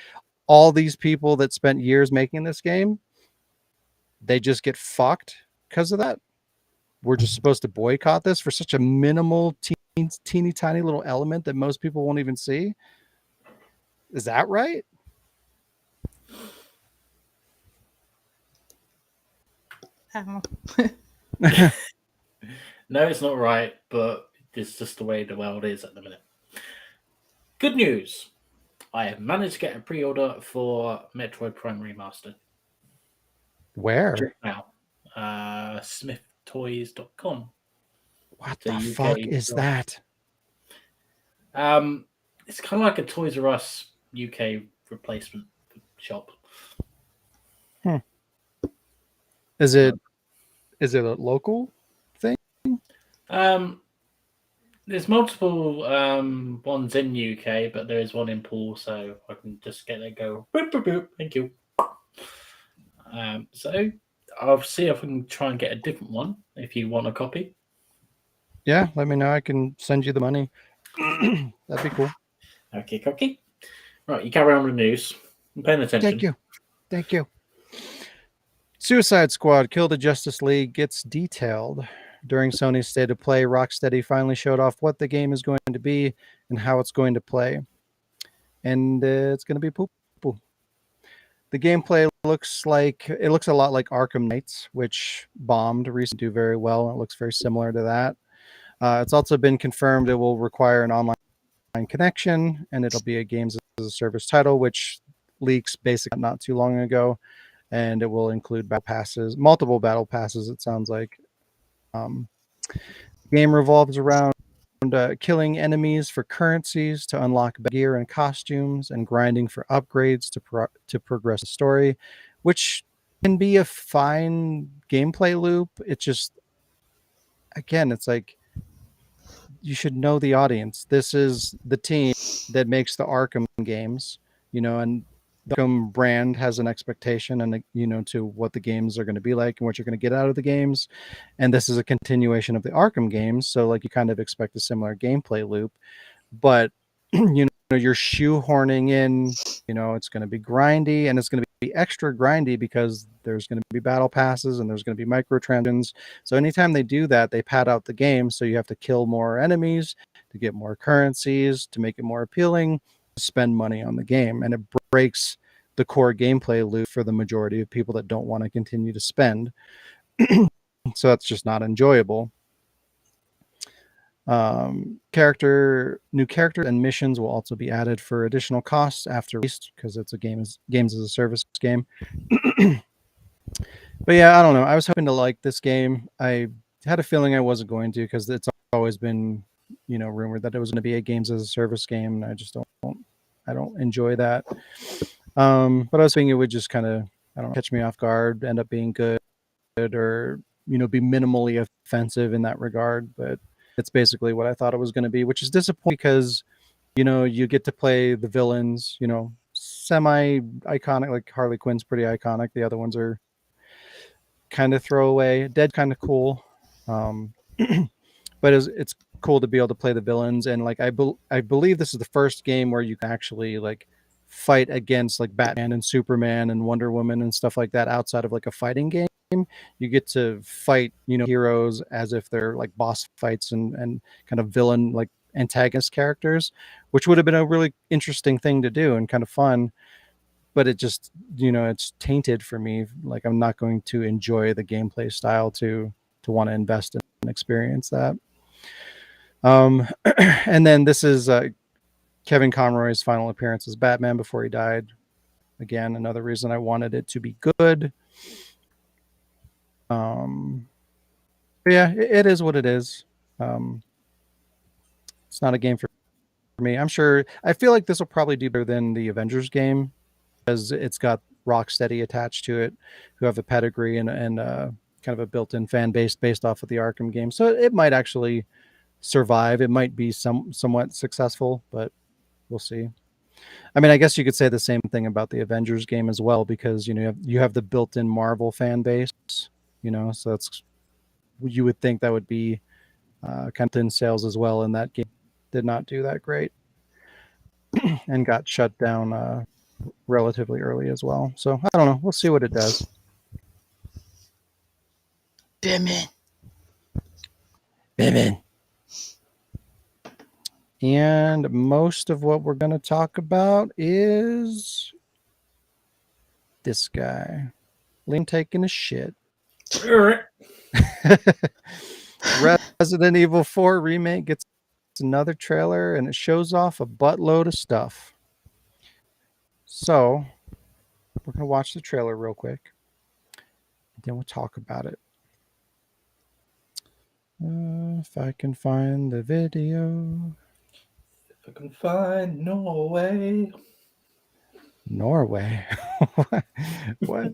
all these people that spent years making this game, they just get fucked because of that. We're just supposed to boycott this for such a minimal, teeny tiny little element that most people won't even see. Is that right? I don't know. No, it's not right, but it's just the way the world is at the minute. Good news. I have managed to get a pre-order for Metroid Prime Remastered. Where? Just now. smithtoys.com. What the fuck is that? It's kind of like a Toys R Us UK replacement shop. Is it a local thing? There's multiple ones in UK, but there is one in Poole, so I can just get it go. Boop, boop, boop. Thank you. So I'll see if I can try and get a different one if you want a copy. Yeah, let me know. I can send you the money. That'd be cool. Okay, cookie. Right, you carry on with the news. I'm paying attention. Thank you. Suicide Squad: Kill the Justice League gets detailed. During Sony's State of Play, Rocksteady finally showed off what the game is going to be and how it's going to play. And it's going to be poo-poo. The gameplay looks a lot like Arkham Knights, which bombed recently, do very well. It looks very similar to that. It's also been confirmed it will require an online connection, and it'll be a games as a service title, which leaks basically not too long ago. And it will include multiple battle passes, it sounds like. Game revolves around killing enemies for currencies to unlock gear and costumes, and grinding for upgrades to progress the story, which can be a fine gameplay loop. It's just, again, it's like, you should know the audience. This is the team that makes the Arkham games, and the Arkham brand has an expectation and to what the games are going to be like and what you're going to get out of the games. And this is a continuation of the Arkham games, so like, you kind of expect a similar gameplay loop, but you're shoehorning in, it's going to be grindy, and it's going to be extra grindy because there's going to be battle passes and there's going to be microtransactions. So anytime they do that, they pad out the game, so you have to kill more enemies to get more currencies to make it more appealing, to spend money on the game, and it breaks the core gameplay loop for the majority of people that don't want to continue to spend. So that's just not enjoyable. New character and missions will also be added for additional costs after release because it's a games as a service game. But yeah, I don't know. I was hoping to like this game. I had a feeling I wasn't going to because it's always been, rumored that it was going to be a games as a service game, and I just I don't enjoy that. But I was thinking it would just kind of, I don't know, catch me off guard, end up being good, or be minimally offensive in that regard. But it's basically what I thought it was going to be, which is disappointing because you get to play the villains, semi iconic, like Harley Quinn's pretty iconic. The other ones are kind of throwaway. Dead kind of cool, but it's cool to be able to play the villains. And like I believe this is the first game where you can actually like fight against like Batman and Superman and Wonder Woman and stuff like that outside of like a fighting game. You get to fight heroes as if they're like boss fights and kind of villain like antagonist characters, which would have been a really interesting thing to do and kind of fun. But it just, it's tainted for me. Like I'm not going to enjoy the gameplay style to want to invest in and experience that. And then this is Kevin Conroy's final appearance as Batman before he died. Again, another reason I wanted it to be good. Yeah, it is what it is. It's not a game for me. I feel like this will probably do better than the Avengers game because it's got Rocksteady attached to it, who have a pedigree and kind of a built-in fan base based off of the Arkham game. So it might actually survive. It might be somewhat successful, but we'll see. I mean, I guess you could say the same thing about the Avengers game as well, because you have the built-in Marvel fan base, so that's, you would think that would be kind of in sales as well, and that game did not do that great and got shut down relatively early as well. So I don't know. We'll see what it does. Batman. And most of what we're going to talk about is this guy. Liam taking a shit. Resident Evil 4 Remake gets another trailer, and it shows off a buttload of stuff. So, we're going to watch the trailer real quick, and then we'll talk about it. If I can find the video. If I can find Norway. Norway? What?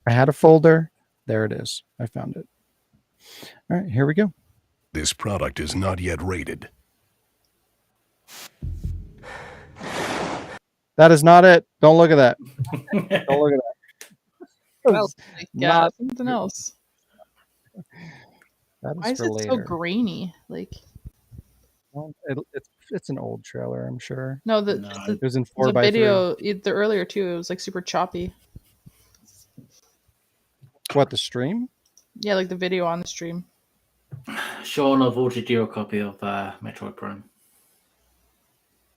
I had a folder. There it is. I found it. All right, here we go. This product is not yet rated. That is not it. Don't look at that. Don't look at that. Well, not something else. That is Why is for it later. so grainy? Like, well, it's an old trailer, I'm sure. no, It was in the 4x3. video the earlier too. It was like super choppy. What, the stream? Yeah, like the video on the stream. Sean, I've ordered you a copy of Metroid Prime.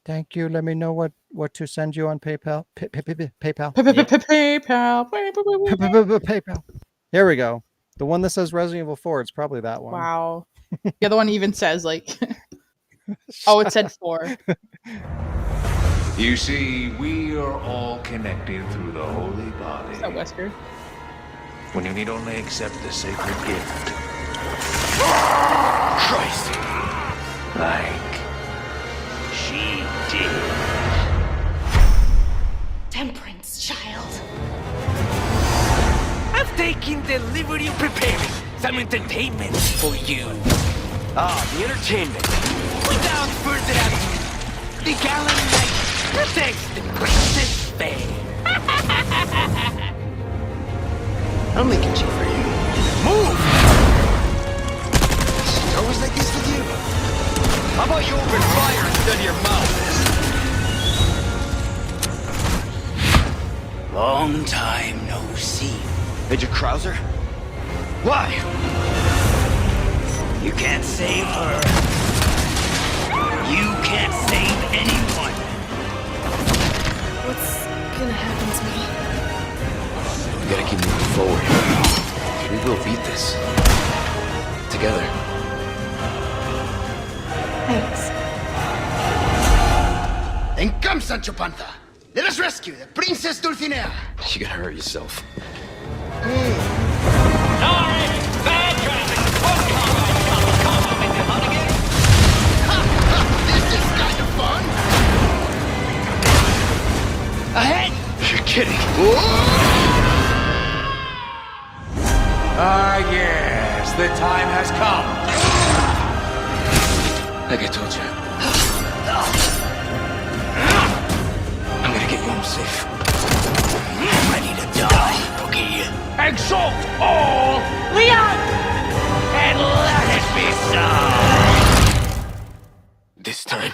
Thank you. Let me know what to send you on PayPal. PayPal. PayPal. PayPal. Here we go. The one that says Resident Evil 4. It's probably that one. Wow. The other one even says like, oh, it said 4. You see, we are all connected through the holy body. Is that Wesker? When you need only accept the sacred gift. Christ! Like she did. Temperance, child. I've taken the liberty of preparing some entertainment for you. The entertainment. Without further ado, the gallant knight protects the princess fair. I'm making tea for you. Move! She's always like this with you? How about you open fire instead of your mouth? Long time no see. Major Krauser? Why? You can't save her. You can't save anyone. What's gonna happen to me? Then come, Sancho Panza. Let us rescue the Princess Dulcinea. You gotta hurt yourself. This is kind of fun. Ahead. You're kidding. Yes, the time has come. Like I told you. I'm gonna get you home safe. Ready to die, okay? Exalt all, Leon! And let it be so! This time,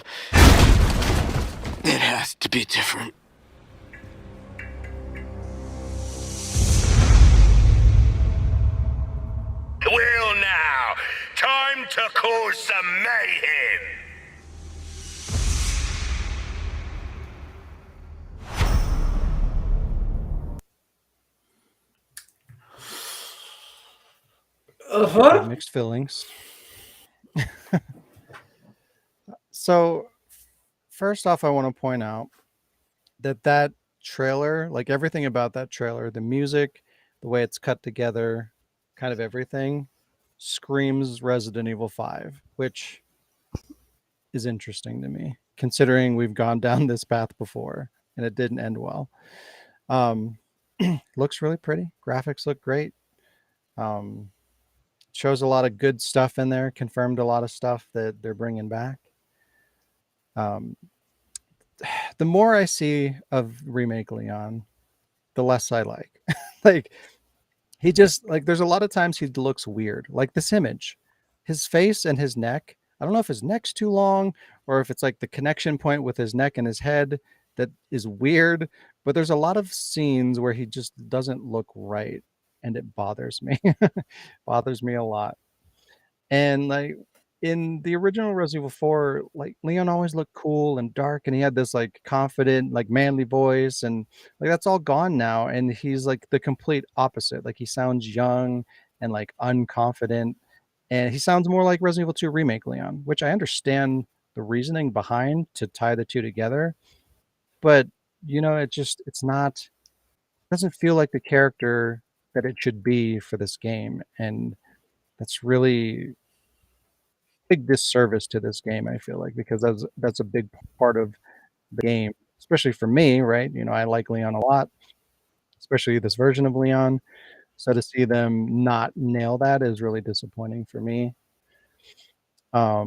it has to be different. Well now, time to cause some mayhem. Mixed feelings. So, first off, I want to point out that trailer, like everything about that trailer, the music, the way it's cut together, kind of everything, screams Resident Evil 5, which is interesting to me, considering we've gone down this path before and it didn't end well. Looks really pretty. Graphics look great. Shows a lot of good stuff in there, confirmed a lot of stuff that they're bringing back. The more I see of remake Leon, the less I like. Like, he just, like, there's a lot of times he looks weird. Like this image, his face and his neck. I don't know if his neck's too long or if it's like the connection point with his neck and his head that is weird. But there's a lot of scenes where he just doesn't look right, and it bothers me. Bothers me a lot. And like in the original Resident Evil 4, like Leon always looked cool and dark, and he had this like confident, like manly voice, and like that's all gone now. And he's like the complete opposite. Like he sounds young and like unconfident, and he sounds more like Resident Evil 2 remake Leon, which I understand the reasoning behind to tie the two together. But you know, it's not, it doesn't feel like the character that it should be for this game, and that's really big disservice to this game, I feel like, because that's a big part of the game, especially for me, right? You know, I like Leon a lot, especially this version of Leon. So to see them not nail that is really disappointing for me. I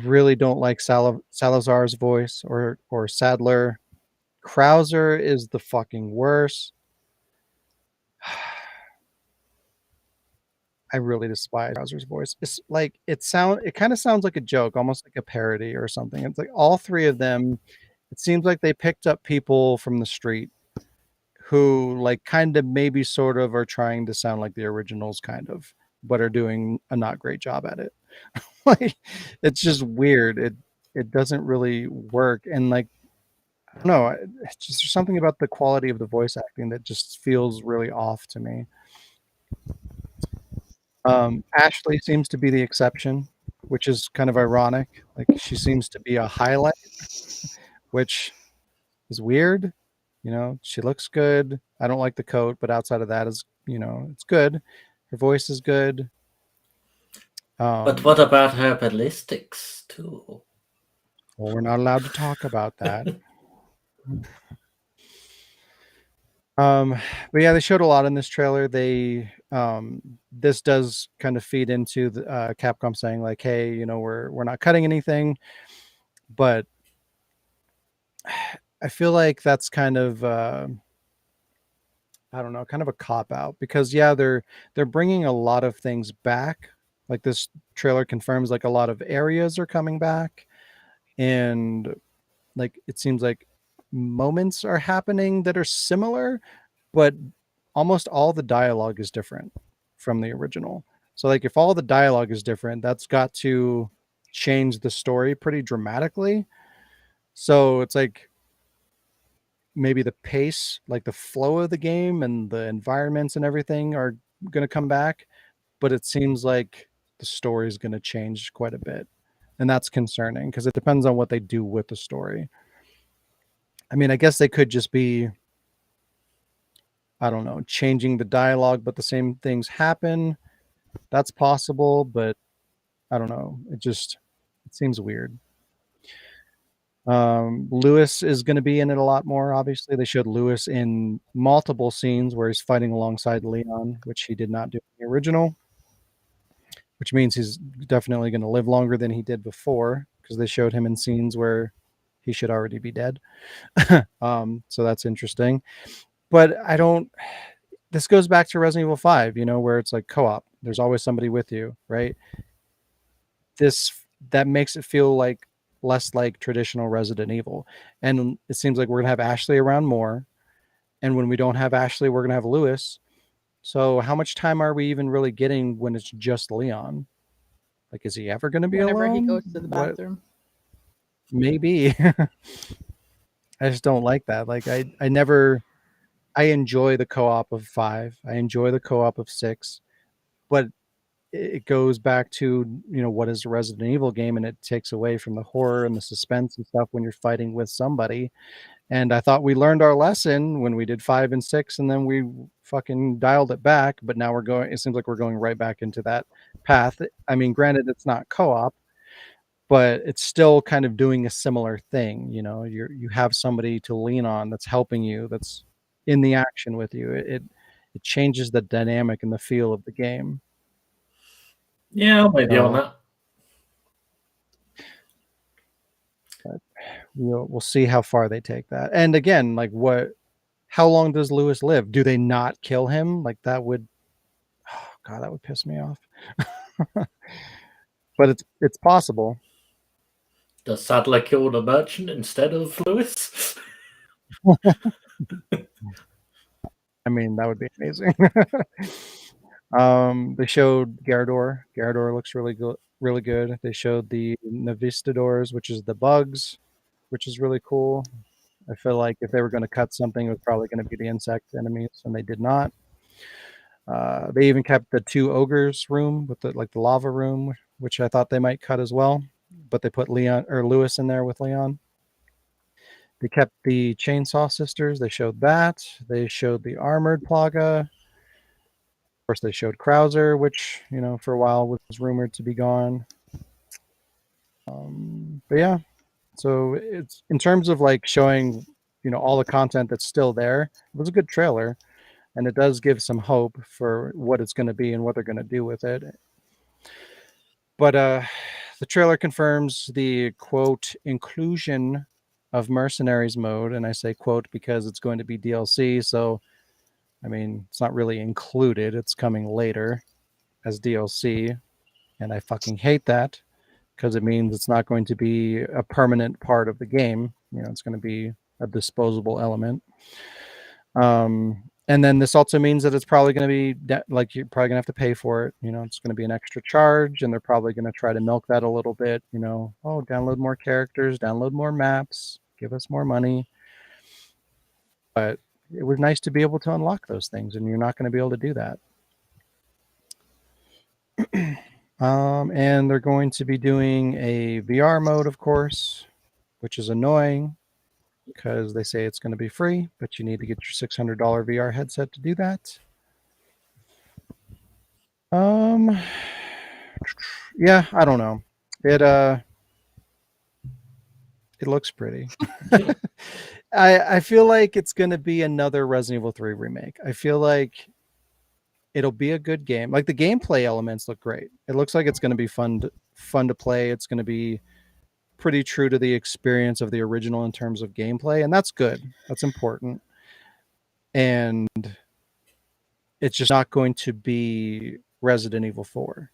really don't like Salazar's voice or Sadler. Krauser is the fucking worst. I really despise Krauser's voice. It's like it kind of sounds like a joke, almost like a parody or something. It's like all three of them, it seems like they picked up people from the street who like kind of maybe sort of are trying to sound like the originals kind of, but are doing a not great job at it. Like it's just weird. It doesn't really work. And like I don't know, it's just there's something about the quality of the voice acting that just feels really off to me. Ashley seems to be the exception, which is kind of ironic. Like she seems to be a highlight, which is weird. You know, she looks good. I don't like the coat, but outside of that is, you know, it's good. Her voice is good. But what about her ballistics too? Well, we're not allowed to talk about that. But yeah, they showed a lot in this trailer. They this does kind of feed into the Capcom saying like, hey, you know, we're not cutting anything, but I feel like that's kind of I don't know, kind of a cop out, because yeah, they're bringing a lot of things back. Like this trailer confirms like a lot of areas are coming back, and like it seems like moments are happening that are similar, but almost all the dialogue is different from the original. So like if all the dialogue is different, that's got to change the story pretty dramatically. So it's like maybe the pace, like the flow of the game and the environments and everything are going to come back, but it seems like the story is going to change quite a bit. And that's concerning because it depends on what they do with the story. I mean, I guess they could just be, I don't know, changing the dialogue, but the same things happen. That's possible, but I don't know. It seems weird. Lewis is going to be in it a lot more. Obviously, they showed Lewis in multiple scenes where he's fighting alongside Leon, which he did not do in the original, which means he's definitely going to live longer than he did before because they showed him in scenes where he should already be dead. So that's interesting. But this goes back to Resident Evil 5, where it's like co-op. There's always somebody with you, right? That makes it feel like less like traditional Resident Evil. And it seems like we're going to have Ashley around more. And when we don't have Ashley, we're going to have Lewis. So how much time are we even really getting when it's just Leon? Like, is he ever going to be Whenever alone? he goes to the bathroom. Maybe. I just don't like that. Like, I enjoy the co-op of 5. I enjoy the co-op of 6. But it goes back to, what is a Resident Evil game, and it takes away from the horror and the suspense and stuff when you're fighting with somebody. And I thought we learned our lesson when we did 5 and 6, and then we fucking dialed it back. But now it seems like we're going right back into that path. I mean, granted, it's not co-op, but it's still kind of doing a similar thing. You have somebody to lean on that's helping you, that's in the action with you. It changes the dynamic and the feel of the game. Yeah, I'll maybe on that. We'll see how far they take that. And again, like how long does Lewis live? Do they not kill him? Like that would piss me off. But it's possible. Does Sadler kill the merchant instead of Lewis? I mean, that would be amazing. They showed Garador. Garador looks really good. Really good. They showed the Navistadors, which is the bugs, which is really cool. I feel like if they were going to cut something, it was probably going to be the insect enemies, and they did not. They even kept the 2 ogres room with the lava room, which I thought they might cut as well, but they put Lewis in there with Leon. They kept the Chainsaw Sisters. They showed that. They showed the Armored Plaga. Of course, they showed Krauser, which, for a while was rumored to be gone. But yeah, so it's in terms of like showing, all the content that's still there. It was a good trailer, and it does give some hope for what it's going to be and what they're going to do with it. But the trailer confirms the quote inclusion of mercenaries mode, and I say quote because it's going to be DLC. So, I mean, it's not really included; it's coming later as DLC, and I fucking hate that because it means it's not going to be a permanent part of the game. It's going to be a disposable element. And then this also means that it's probably going to be you're probably going to have to pay for it. It's going to be an extra charge, and they're probably going to try to milk that a little bit. Download more characters, download more maps, give us more money. But it was nice to be able to unlock those things, and you're not going to be able to do that. And they're going to be doing a VR mode, of course, which is annoying because they say it's going to be free, but you need to get your $600 VR headset to do that. Yeah, I don't know. It looks pretty. I feel like it's going to be another Resident Evil 3 remake. I feel like it'll be a good game. Like the gameplay elements look great. It looks like it's going to be fun to play. It's going to be pretty true to the experience of the original in terms of gameplay, and that's good. That's important. And it's just not going to be Resident Evil 4.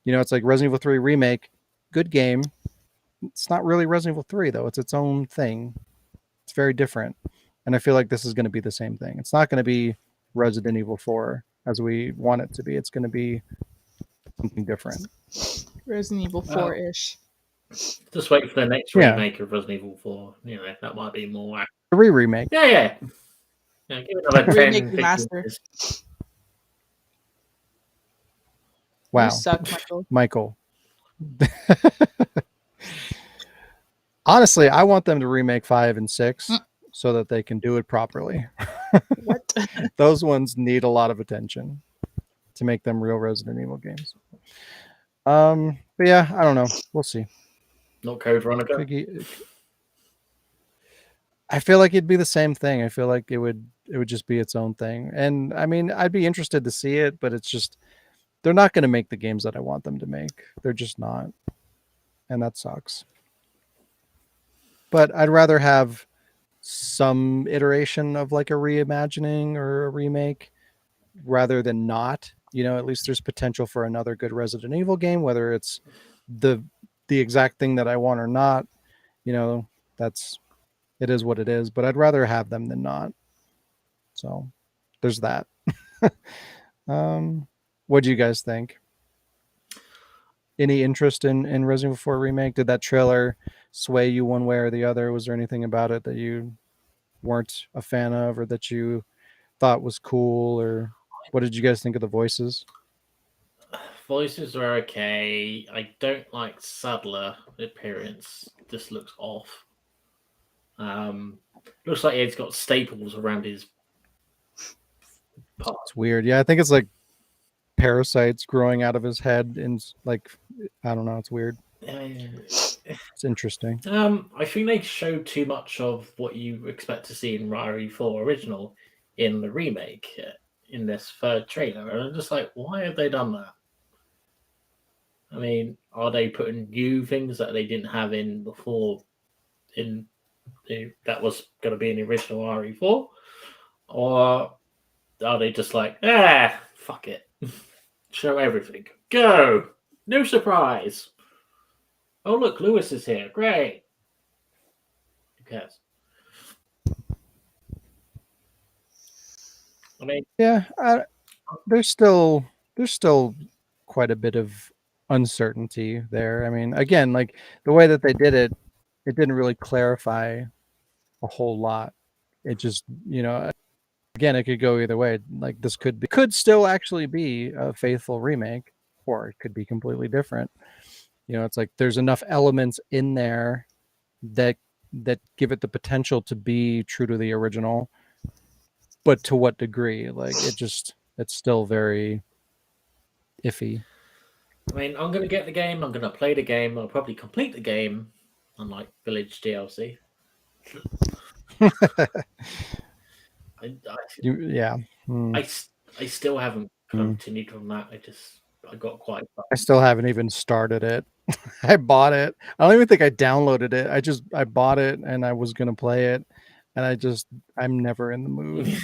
It's like Resident Evil 3 remake, good game. It's not really Resident Evil 3 though. It's its own thing. It's very different. And I feel like this is going to be the same thing. It's not going to be Resident Evil 4 as we want it to be. It's going to be something different. Resident Evil 4-ish. Just wait for the next remake of Resident Evil 4. That might be more. A remake. Yeah. Give it another 10, remake remaster. Years. Wow. You suck, Michael. Michael. Honestly, I want them to remake 5 and 6 so that they can do it properly. What? Those ones need a lot of attention to make them real Resident Evil games. But yeah, I don't know. We'll see. Not Code Veronica. I feel like it'd be the same thing. I feel like it would just be its own thing. And I mean, I'd be interested to see it, but it's just they're not going to make the games that I want them to make. They're just not. And that sucks. But I'd rather have some iteration of like a reimagining or a remake rather than not. You know, at least there's potential for another good Resident Evil game, whether it's the exact thing that I want or not. You know, it is what it is, but I'd rather have them than not. So there's that. What do you guys think? Any interest in Resident Evil 4 remake? Did that trailer sway you one way or the other? Was there anything about it that you weren't a fan of or that you thought was cool? Or what did you guys think of the voices? Voices were okay. I don't like Sadler appearance. This looks off. Looks like he's got staples around his part. It's weird. Yeah, I think it's like parasites growing out of his head and like I don't know, it's weird. It's interesting. I think they showed too much of what you expect to see in RE4 original in the remake in this third trailer. And I'm just like, why have they done that? I mean, are they putting new things that they didn't have in before that was going to be in the original RE4? Or are they just like, fuck it. Show everything. Go! No surprise. Oh, look, Lewis is here. Great. Who cares? I mean, yeah, there's still quite a bit of uncertainty there. I mean, again, like the way that they did it, it didn't really clarify a whole lot. It just, you know, again, it could go either way. Like this could still actually be a faithful remake, or it could be completely different. You know, it's like there's enough elements in there that give it the potential to be true to the original, but to what degree? Like it's still very iffy. I mean, I'm going to get the game. I'm going to play the game. I'll probably complete the game, unlike Village DLC. I still haven't continued on that. I got quite. I still haven't even started it. I bought it. I don't even think I downloaded it. I bought it and I was gonna play it, and I'm never in the mood.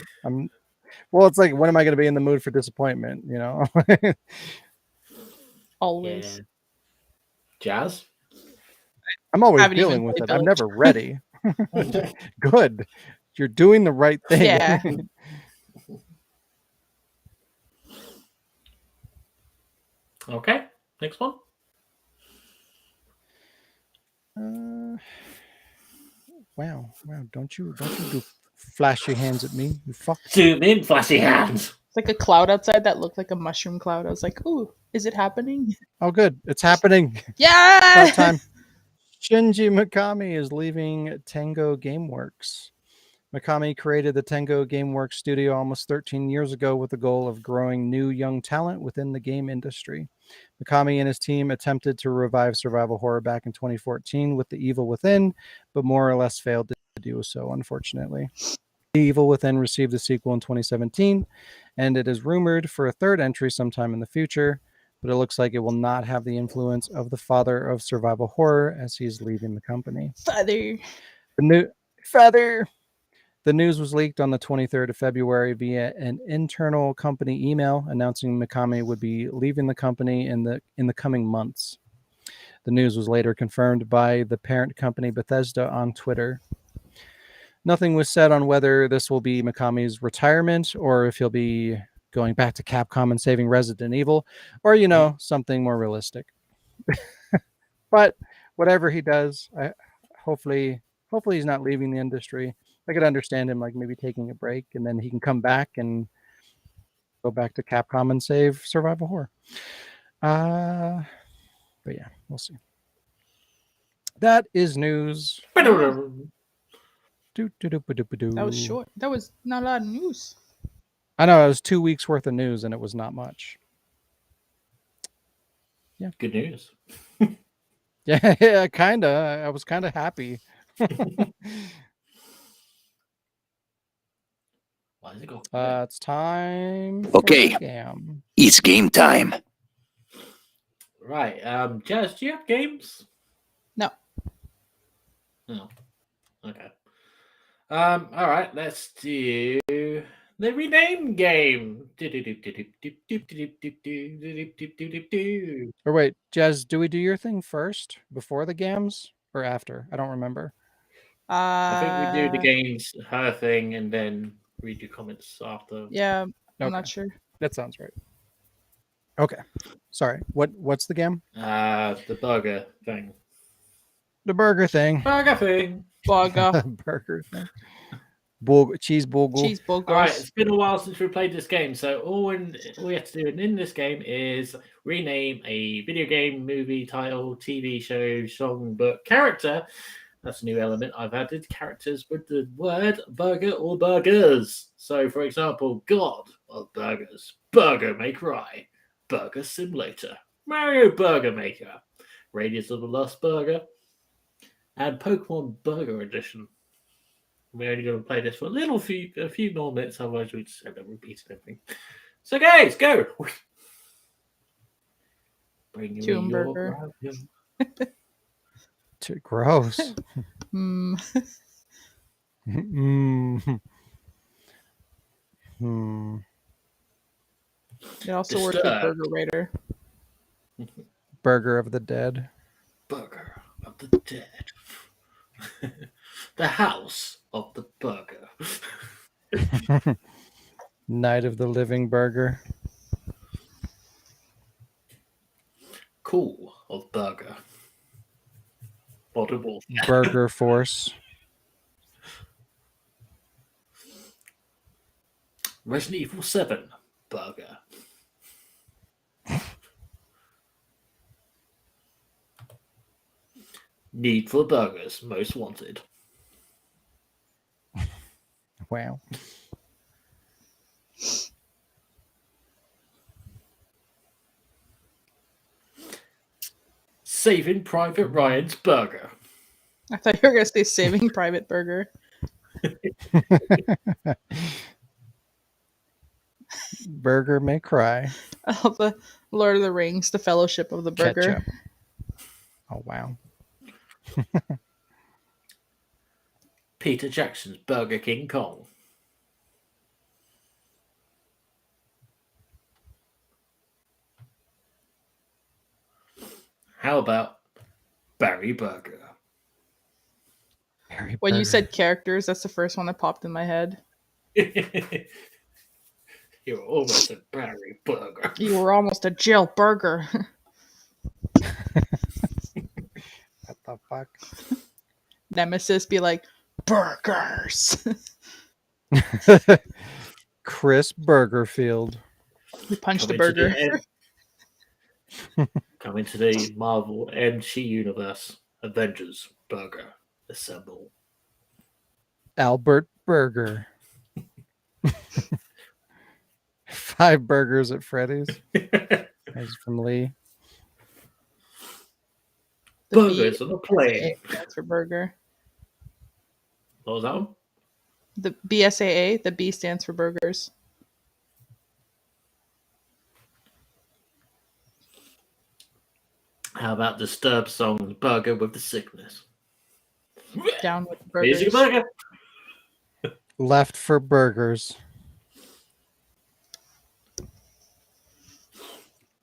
Well, it's like, when am I gonna be in the mood for disappointment? You know. Always. Yeah. Jazz. I'm always dealing with it. I'm never ready. Good. You're doing the right thing. Yeah. Okay. Next one. Wow. Don't you do flashy hands at me. You fuck. Zoom in, flashy hands. It's like a cloud outside that looked like a mushroom cloud. I was like, ooh, is it happening? Oh, good. It's happening. Yeah. About time. Shinji Mikami is leaving Tango Gameworks. Mikami created the Tango Gameworks studio almost 13 years ago with the goal of growing new young talent within the game industry. Mikami and his team attempted to revive survival horror back in 2014 with The Evil Within, but more or less failed to do so, unfortunately. The Evil Within received a sequel in 2017, and it is rumored for a third entry sometime in the future, but it looks like it will not have the influence of the father of survival horror as he's leaving the company. Father. The news was leaked on the 23rd of February via an internal company email announcing Mikami would be leaving the company in the coming months. The news was later confirmed by the parent company Bethesda on Twitter. Nothing was said on whether this will be Mikami's retirement or if he'll be going back to Capcom and saving Resident Evil, or, you know, something more realistic. But whatever he does, hopefully he's not leaving the industry. I could understand him like maybe taking a break and then he can come back and go back to Capcom and save survival horror. But yeah, we'll see. That is news. That That was short. That was not a lot of news. I know it was 2 weeks worth of news, and it was not much. Good news. Yeah, kind of. I was kind of happy. Why does it go? It's time. Okay. For the game. It's game time. Right. Jazz, do you have games? No. No. Okay. All right. Let's do the rename game. Or wait, Jazz, do we do your thing first before the games or after? I don't remember. I think we do the games, her thing, and then read your comments after. Yeah, I'm not Okay. sure. That sounds right. Okay. Sorry. What's the game? The burger thing. The burger thing. Burger thing. Burger. Burger thing. Cheese bogle. Cheese burgers. All right, it's been a while since we played this game, so all we have to do in this game is rename a video game, movie title, TV show, song, book, character. That's a new element I've added. Characters with the word burger or burgers. So, for example, God of Burgers, Burger May Cry, Burger Simulator, Mario Burger Maker, Radius of the Lost Burger, and Pokemon Burger Edition. We're only going to play this for a few more minutes, otherwise we just end up repeating everything. So, guys, go! Bring me Tomb your Burger. Too gross. Hmm. It also works with Disturbed. Burger Raider. Burger of the Dead. Burger of the Dead. The House of the Burger. Night of the Living Burger. Cool of Burger. Modern Warfare. Burger Force. Resident Evil 7 Burger. Need for Burgers Most Wanted. Wow. Saving Private Ryan's Burger. I thought you were going to say Saving Private Burger. Burger May Cry. Oh, the Lord of the Rings, the Fellowship of the Burger. Ketchup. Oh, wow. Peter Jackson's Burger King Kong. How about Barry Burger? Barry When you Burger. said characters, that's the first one that popped in my head. You're almost a Barry Burger. You were almost a Jill Burger. What the fuck? Nemesis be like, burgers. Chris Burgerfield. We punched a Coming to burger. Coming to the Marvel MC Universe. Avengers Burger. Assemble. Albert Burger. 5 burgers at Freddy's. That's from Lee. The Burgers B on a plane. stands for burger. What was that one? The BSAA, the B stands for burgers. How about Disturbed song Burger with the Sickness? Down with the burgers. Music Burger. Left for Burgers.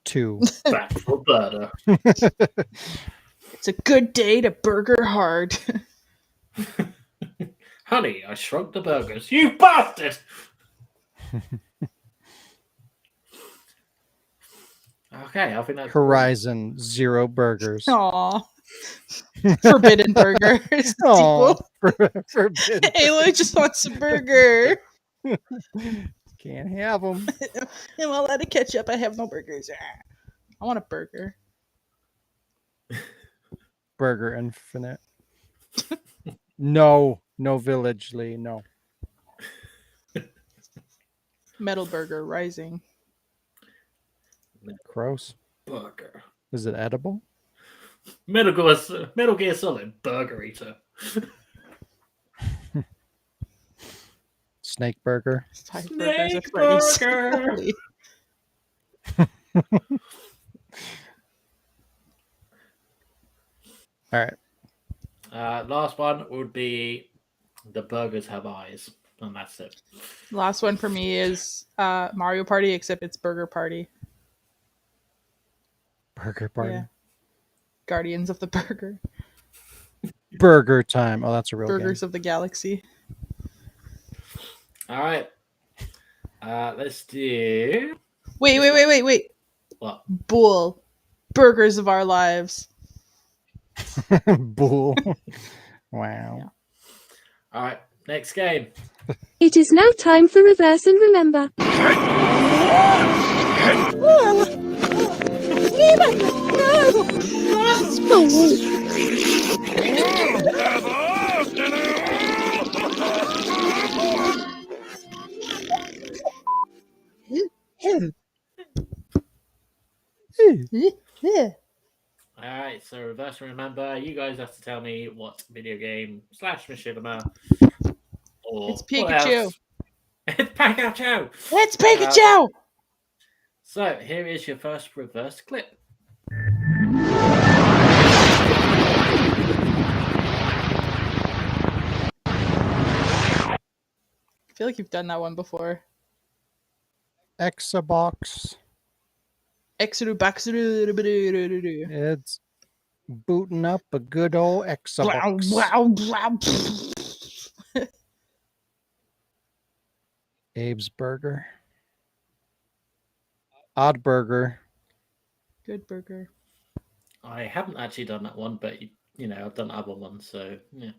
2. Back for Burger. It's a good day to burger hard. Honey, I shrunk the burgers. You bastard! Okay, I think that's Horizon 0 burgers. Aw. Forbidden Burger. is the Aw, sequel. forbidden. Aloy just wants a burger. Can't have them. I'm all out of ketchup. I have no burgers. I want a burger. Burger Infinite. No Village Lee. No. Metal Burger Rising. Gross. Burger. Is it edible? Metal Gear Solid Burger Eater. Snake Burger. 5 burgers at Snake Freddy's. Burger. All right. Last one would be the burgers have eyes, and that's it. Last one for me is Mario Party, except it's Burger Party. Burger Party. Yeah. Guardians of the Burger. Burger Time. Oh, that's a real Burgers game. of the Galaxy. All right. Let's do. Wait. What? Bull. Burgers of Our Lives. Bull. Wow. Yeah. All right. Next game. It is now time for Reverse and Remember. All right. So reverse and remember. You guys have to tell me what video game / machinima or It's what Pikachu. else. It's Pikachu. It's Pikachu. So here is your first reverse clip. I feel like you've done that one before. Exabox. It's booting up a good old Exabox. Abe's Burger. Odd Burger. Good burger. I haven't actually done that one, but you know I've done other ones, so yeah.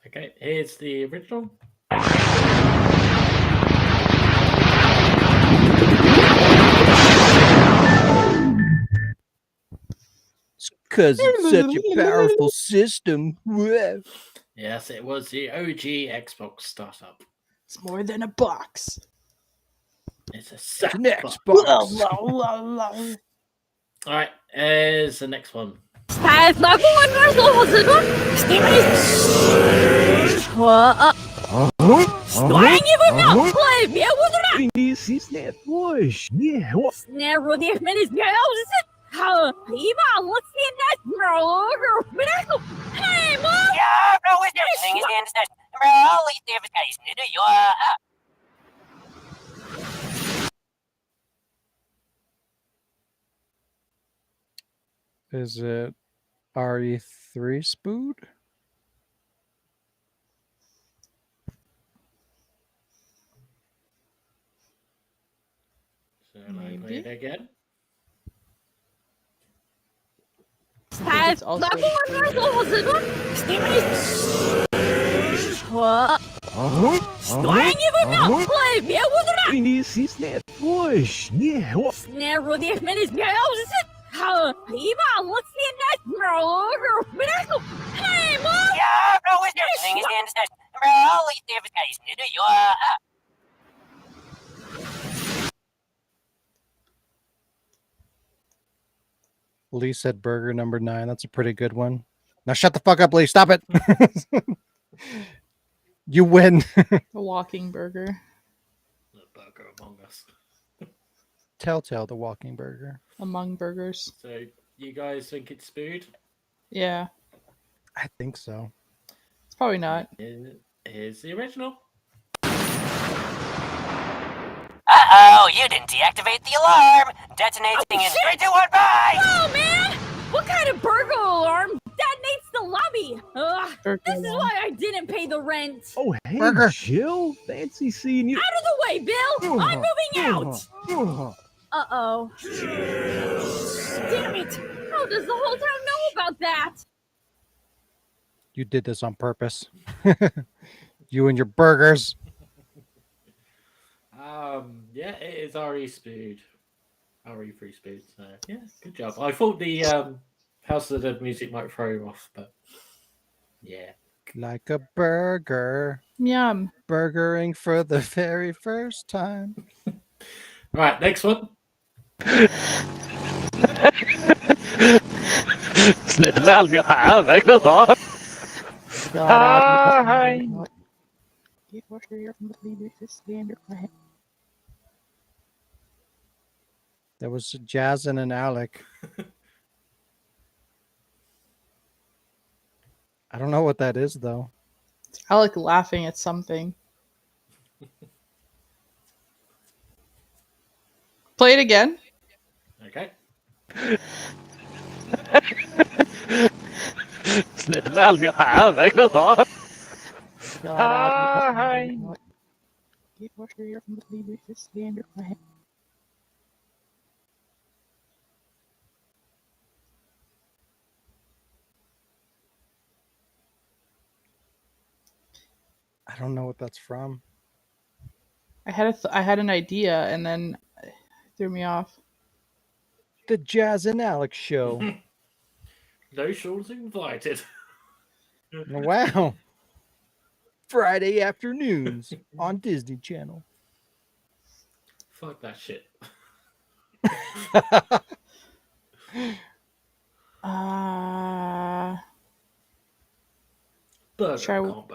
Okay, here's the original. Because it's such a powerful system. Yes, it was the OG Xbox startup. It's more than a box. It's a An set. Xbox. All right, here's the next one. Is it RE3 Spood? So I play it again. It's also Lee said burger number 9. That's a pretty good one. Now shut the fuck up, Lee. Stop it. You win. a walking burger. The Burger Among Us. Telltale, the walking burger. Among burgers. So you guys think it's Spood? Yeah. I think so. It's probably not. Here's the original. Uh-oh, you didn't deactivate the alarm. Detonating in 3, 2, 1, bye! Oh, man! What kind of burglar alarm detonates the lobby? Ugh, Burger this is alarm. why I didn't pay the rent. Oh, hey, Burger. Jill. Fancy seeing you. Out of the way, Bill! I'm moving out! Uh-oh. Damn it! How does the whole town know about that? You did this on purpose. You and your burgers. Yeah, it is RE Spood. RE3 Spood. So yeah, good job. I thought the House of the Dead music might throw you off, but yeah. Like a burger. Yum. Burgering for the very first time. Right, next one. There was Jazz and Alec. I don't know what that is, though. Alec laughing at something. Play it again. Okay. I don't know what that's from. I had an idea and then it threw me off. The Jazz and Alec show. No shawls invited. Wow. Friday afternoons on Disney Channel. Fuck that shit.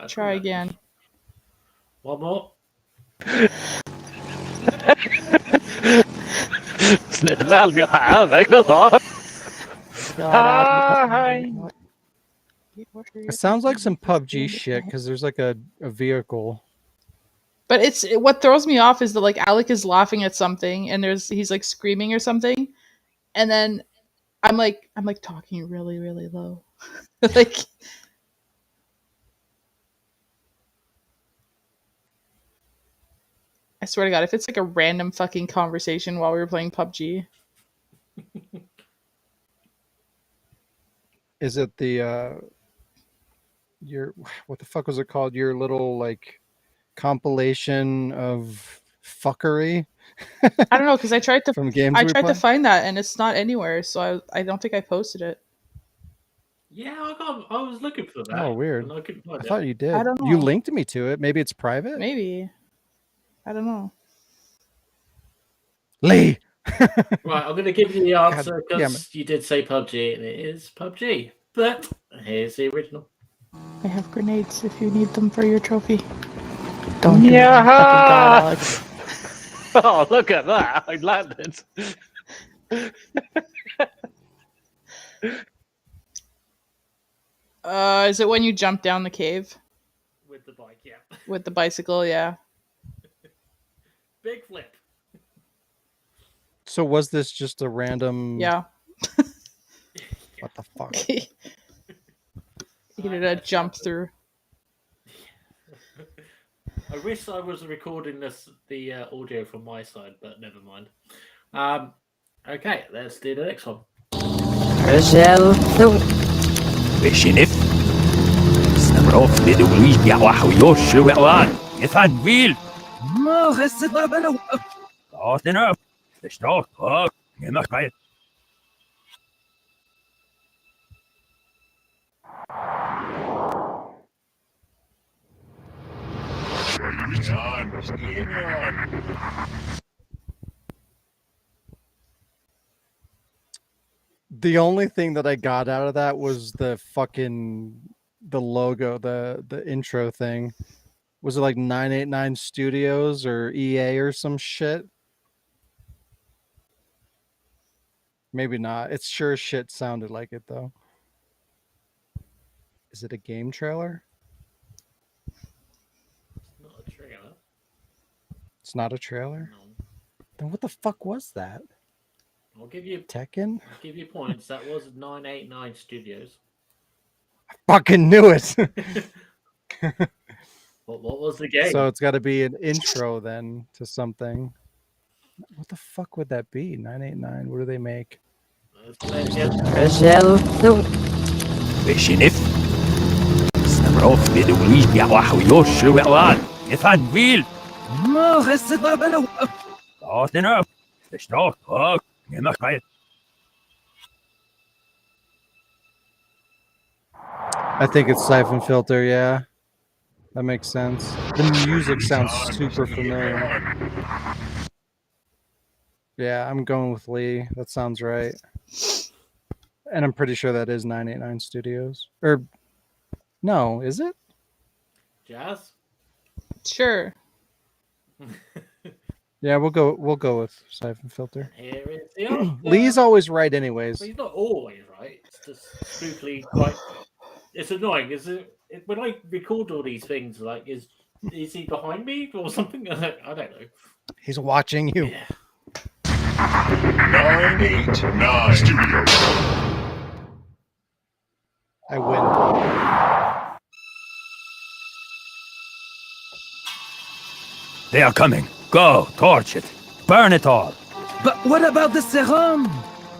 Try again. One more. It sounds like some PUBG shit because there's like a vehicle. But what throws me off is that like Alec is laughing at something and he's like screaming or something, and then I'm like talking really, really low. Like I swear to God, if it's like a random fucking conversation while we were playing PUBG. Is it the your what the fuck was it called? Your little like compilation of fuckery? I don't know, because I tried to from games to find that and it's not anywhere, so I don't think I posted it. Yeah, I was looking for that. Oh, weird. And I couldn't find I it. thought you did. I don't know. You linked me to it. Maybe it's private? Maybe. I don't know. Lee! Right, I'm going to give you the answer damn because you did say PUBG, and it is PUBG. But here's the original. I have grenades if you need them for your trophy. Don't Oh, look at that. I landed. Is it when you jump down the cave? With the bike, yeah. With the bicycle, yeah. Big flip. So was this just a random... Yeah. What the fuck? He did a jump through. I wish I was recording the audio from my side, but never mind. Okay, let's do the next one. Bishop. Snabrof de Louis Yawaho Shuan. If I will. No, it's a little. Oh, enough. The stock. Oh, you must buy it. The only thing that I got out of that was the logo, the intro thing. Was it like 989 Studios or EA or some shit? Maybe not. It's sure shit sounded like it though. Is it a game trailer? It's not a trailer. It's not a trailer? No. Then what the fuck was that? I'll give you Tekken? I'll give you points. That was 989 Studios. I fucking knew it. What was the game? So it's got to be an intro then to something. What the fuck would that be? 989. What do they make? Bishop. Snabrof de Louis Yawaho Shuan. If I will. No, it's a little. Oh, enough. The stock. Oh, you must buy it. I think it's Siphon Filter, yeah. That makes sense. The music sounds super familiar. Yeah, I'm going with Lee. That sounds right. And I'm pretty sure that is 989 Studios. Or no, is it? Jazz? Sure. Yeah, we'll go with Siphon Filter. Here is the answer. Lee's always right anyways. Well, he's not always right. It's just spookily quite. It's annoying. When I record all these things, like is he behind me or something? I don't know. He's watching you. Yeah. 989 Studios. I win. They are coming. Go, torch it. Burn it all. But what about the serum?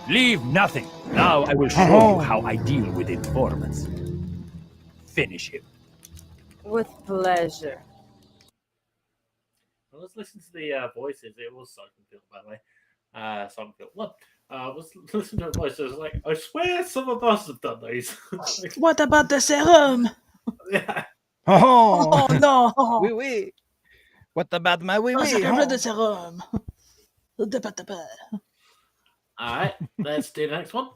Leave nothing. Now I will show you how I deal with informants. Finish him. With pleasure. Well, let's listen to the voices. It was Siphon Filter, by the way. Siphon Filter 1. Let's listen to the voices. Like, I swear some of us have done these. What about the serum? Yeah. Oh, no. Oui, oui. What about my wee Oh, wee? sacre bleu de serum. Alright, let's do the next one.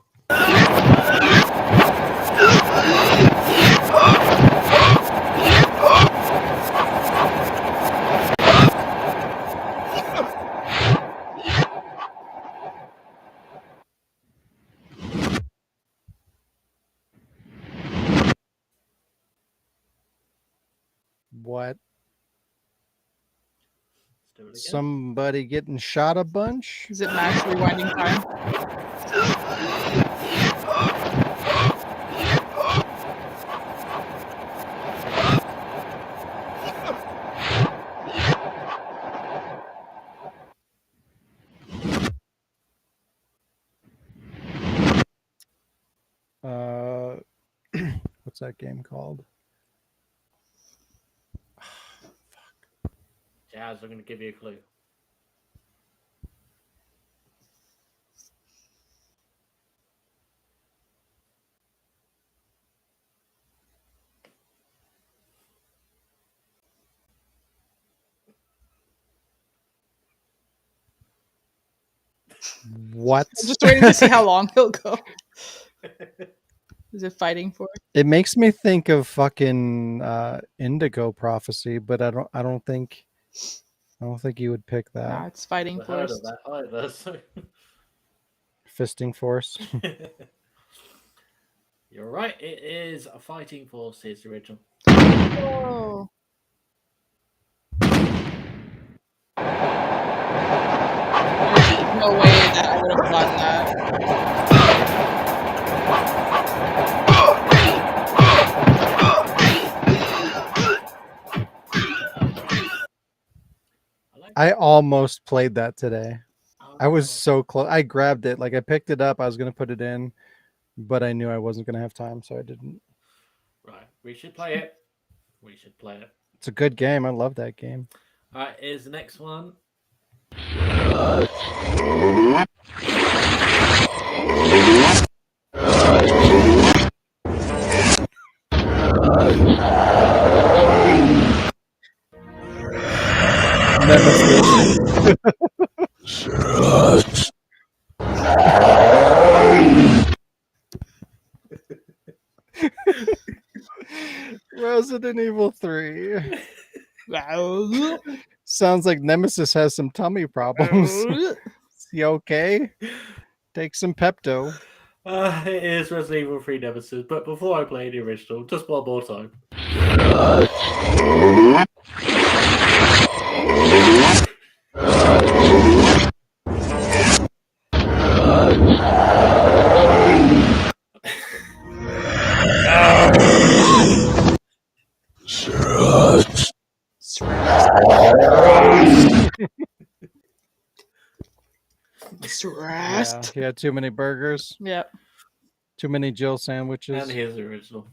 What? Somebody getting shot a bunch? Is it max rewinding time? What's that game called? Jazz, I'm going to give you a clue. What? I'm just waiting to see how long he'll go. Is it fighting for it? It makes me think of fucking Indigo Prophecy, but I don't think you would pick that. Nah, it's fighting I've heard force. of that either, so. Fisting Force. You're right. It is a Fighting Forces original. Oh. There's no way that I would have gotten that. I almost played that today. I was so close. I grabbed it. Like I picked it up. I was going to put it in, but I knew I wasn't going to have time, so I didn't. Right. We should play it. We should play it. It's a good game. I love that game. All right. Here's the next one. Resident Evil 3. Sounds like Nemesis has some tummy problems. Is he okay? Take some Pepto. It is Resident Evil 3 Nemesis, but before I play the original, just one more time. Yeah, he had too many burgers. Yep. Too many Jill sandwiches. And here's the original.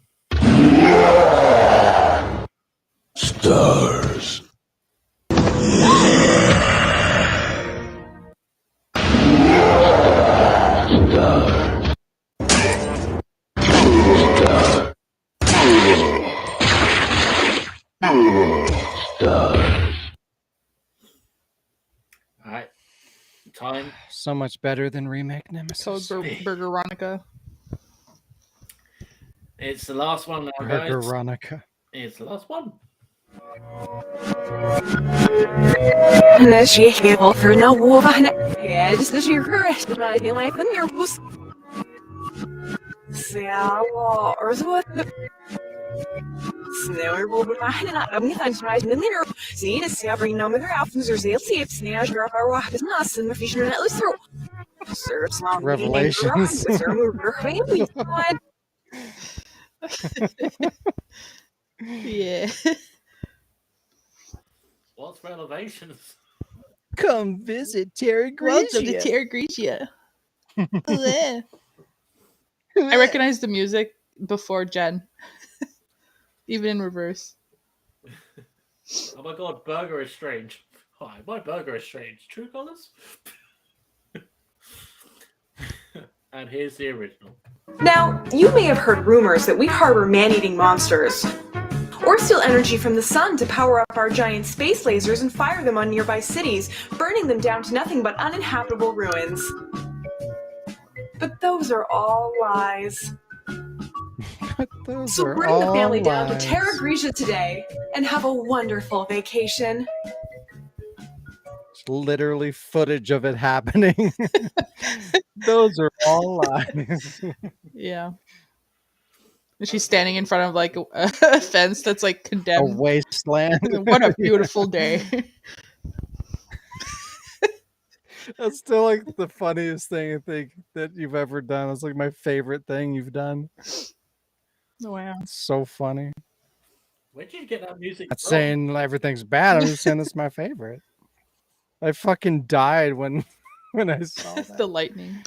Stars. Alright. Time. So much better than remake Nemesis. Code Burgeronica. It's the last one now, guys. Burgeronica. It's the last one. for no woman. Yeah, just as you're correct, but I feel like the nervous. Sala, or what? Snöer boven mij en aan niet aan het minder. Zie je, ze hebben nou meer af, dus er is heel veel sneeuw, er are wacht, is naast en vies naar het zo. Serves long Revelations. Yeah. What's Revelations? Come visit Terry Welcome to Terra Grigia. I recognize the music before Jen. Even in reverse. Oh my god, burger is strange. Hi, my burger is strange. True colors? And here's the original. Now, you may have heard rumors that we harbor man-eating monsters, or steal energy from the sun to power up our giant space lasers and fire them on nearby cities, burning them down to nothing but uninhabitable ruins. But those are all lies. So bring the family down to Terra Grigia today and have a wonderful vacation. It's literally footage of it happening. Those are all lies. Yeah. And she's standing in front of like a fence that's like condemned. A wasteland. What a beautiful day. That's still like the funniest thing I think that you've ever done. It's like my favorite thing you've done. Wow. It's so funny. Where did you get that music Not from? saying everything's bad. I'm just saying it's my favorite. I fucking died when I saw that. The lightning.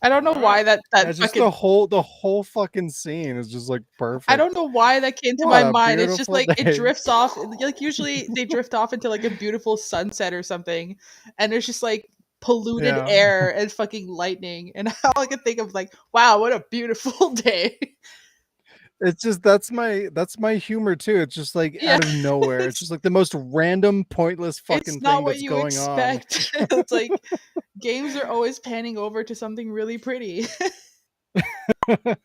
I don't know why that Just fucking... the whole fucking scene is just like perfect. I don't know why that came to What my a mind. It's just like beautiful it day. drifts off. Like usually they drift off into like a beautiful sunset or something, and there's just like polluted Yeah. air and fucking lightning, and all I can think of is like, wow, what a beautiful day. It's just that's my humor too. It's just like out of nowhere. It's just like the most random, pointless fucking It's not thing what that's you going expect. It's like games are always panning over to something really pretty. And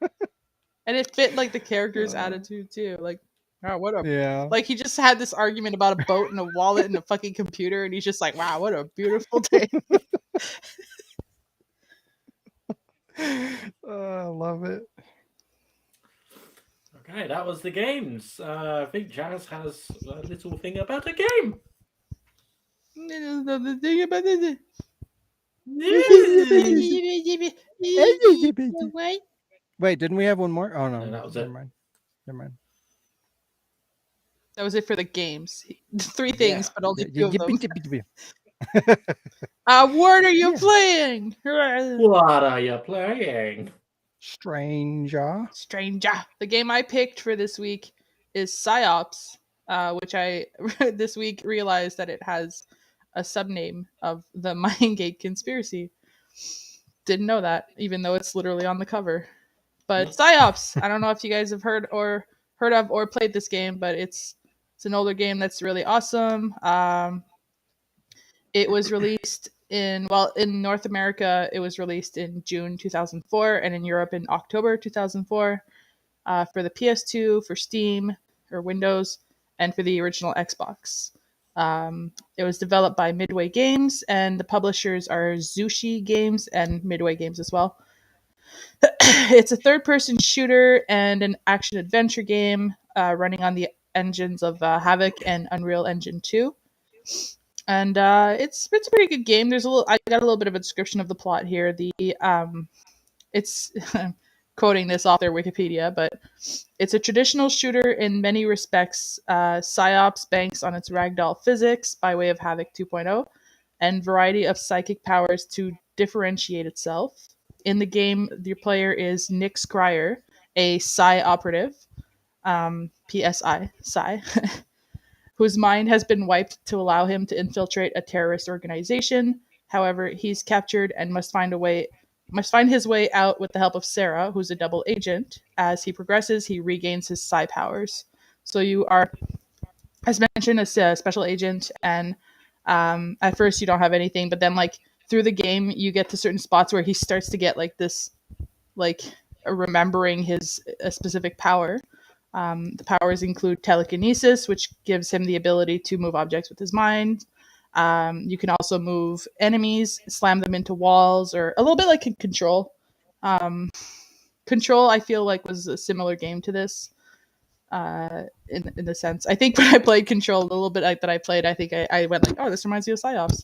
it fit like the character's attitude too. Like, oh, what a like he just had this argument about a boat and a wallet and a fucking computer, and he's just like, wow, what a beautiful day. I love it. Okay, that was the games. I think Jazz has a little thing about a game. The thing about it. Wait, didn't we have one more? Oh no, that was never it. mind. Never mind. That was it for the games. 3 things, but only 2 of them. What are you playing? What are you playing? Stranger. The game I picked for this week is PsyOps, which I this week realized that it has a subname of the Mindgate Conspiracy. Didn't know that, even though it's literally on the cover. But PsyOps, I don't know if you guys have heard of or played this game, but it's an older game that's really awesome. It was released in North America, it was released in June 2004, and in Europe in October 2004, for the PS2, for Steam or Windows, and for the original Xbox. It was developed by Midway Games, and the publishers are Zushi Games and Midway Games as well. It's a third-person shooter and an action-adventure game running on the engines of Havok and Unreal Engine 2. And it's a pretty good game. I got a little bit of a description of the plot here. It's quoting this off their Wikipedia, but it's a traditional shooter in many respects. PsyOps banks on its ragdoll physics by way of Havok 2.0 and variety of psychic powers to differentiate itself. In the game, the player is Nick Scryer, a Psy operative, PSI, Psy, whose mind has been wiped to allow him to infiltrate a terrorist organization. However, he's captured and must find a way must find his way out with the help of Sarah, who's a double agent. As he progresses, he regains his psi powers. So you are, as mentioned, a special agent, and at first you don't have anything, but then like through the game, you get to certain spots where he starts to get like this, like remembering his a specific power. The powers include telekinesis, which gives him the ability to move objects with his mind. You can also move enemies, slam them into walls, or a little bit like Control. Control, I feel like, was a similar game to this. In the sense, I think when I played Control, a little bit that I played, I think I went like, oh, this reminds me of Psyops.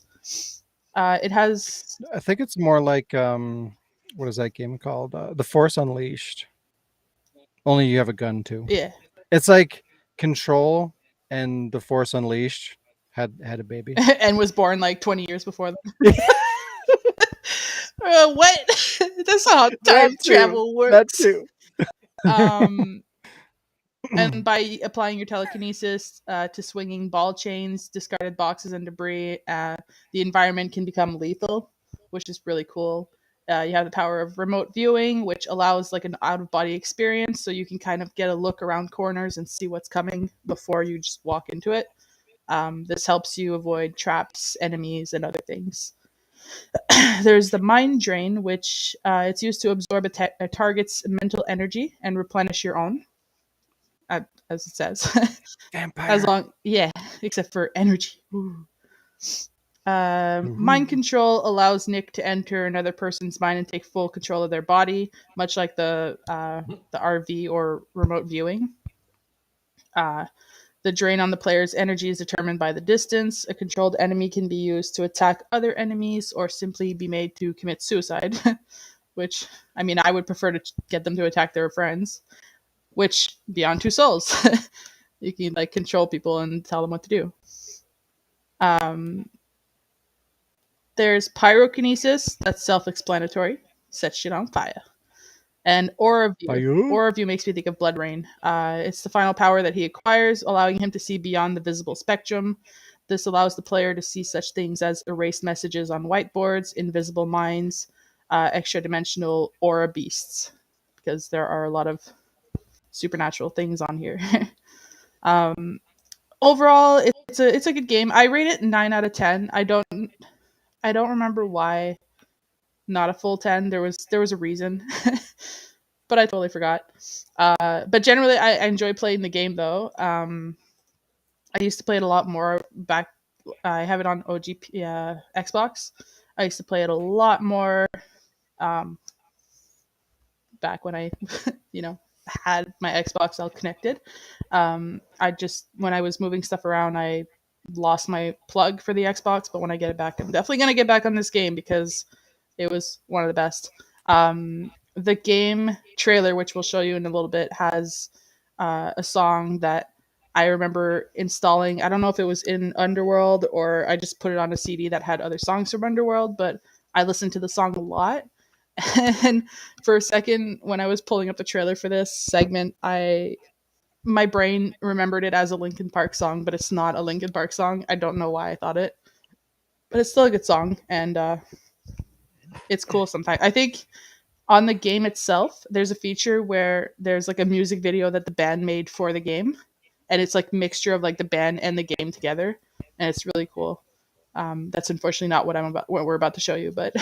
It has. I think it's more like what is that game called? The Force Unleashed. Only you have a gun too. Yeah. It's like Control and The Force Unleashed had a baby and was born like 20 years before them. What? That's how time travel works. That too. And by applying your telekinesis to swinging ball chains, discarded boxes, and debris, the environment can become lethal, which is really cool. You have the power of remote viewing, which allows like an out-of-body experience, so you can kind of get a look around corners and see what's coming before you just walk into it. This helps you avoid traps, enemies, and other things. There's the Mind Drain, which it's used to absorb a target's mental energy and replenish your own, as it says. Vampire. As long, yeah, except for energy. Mind control allows Nick to enter another person's mind and take full control of their body, much like the RV or remote viewing. The drain on the player's energy is determined by the distance. A controlled enemy can be used to attack other enemies or simply be made to commit suicide, which, I mean, I would prefer to get them to attack their friends, which, beyond two souls. You can, like, control people and tell them what to do. There's pyrokinesis, that's self-explanatory. Set shit on fire. And Aura View. Aura View makes me think of Blood Rain. It's the final power that he acquires, allowing him to see beyond the visible spectrum. This allows the player to see such things as erased messages on whiteboards, invisible mines, extra-dimensional aura beasts, because there are a lot of supernatural things on here. Overall, it's a good game. I rate it 9 out of 10. I don't remember why not a full 10. There was a reason. But I totally forgot. But generally, I enjoy playing the game, though. I used to play it a lot more back. I have it on OG Xbox. I used to play it a lot more back when I, had my Xbox all connected. When I was moving stuff around, I lost my plug for the Xbox. But when I get it back, I'm definitely going to get back on this game because it was one of the best. The game trailer, which we'll show you in a little bit, has a song that I remember installing. I don't know if it was in Underworld or I just put it on a CD that had other songs from Underworld, but I listened to the song a lot. And for a second, when I was pulling up the trailer for this segment, my brain remembered it as a Linkin Park song, but it's not a Linkin Park song. I don't know why I thought it, but it's still a good song, and it's cool sometimes. I think on the game itself, there's a feature where there's like a music video that the band made for the game, and it's like mixture of like the band and the game together, and it's really cool. That's unfortunately not what we're about to show you, but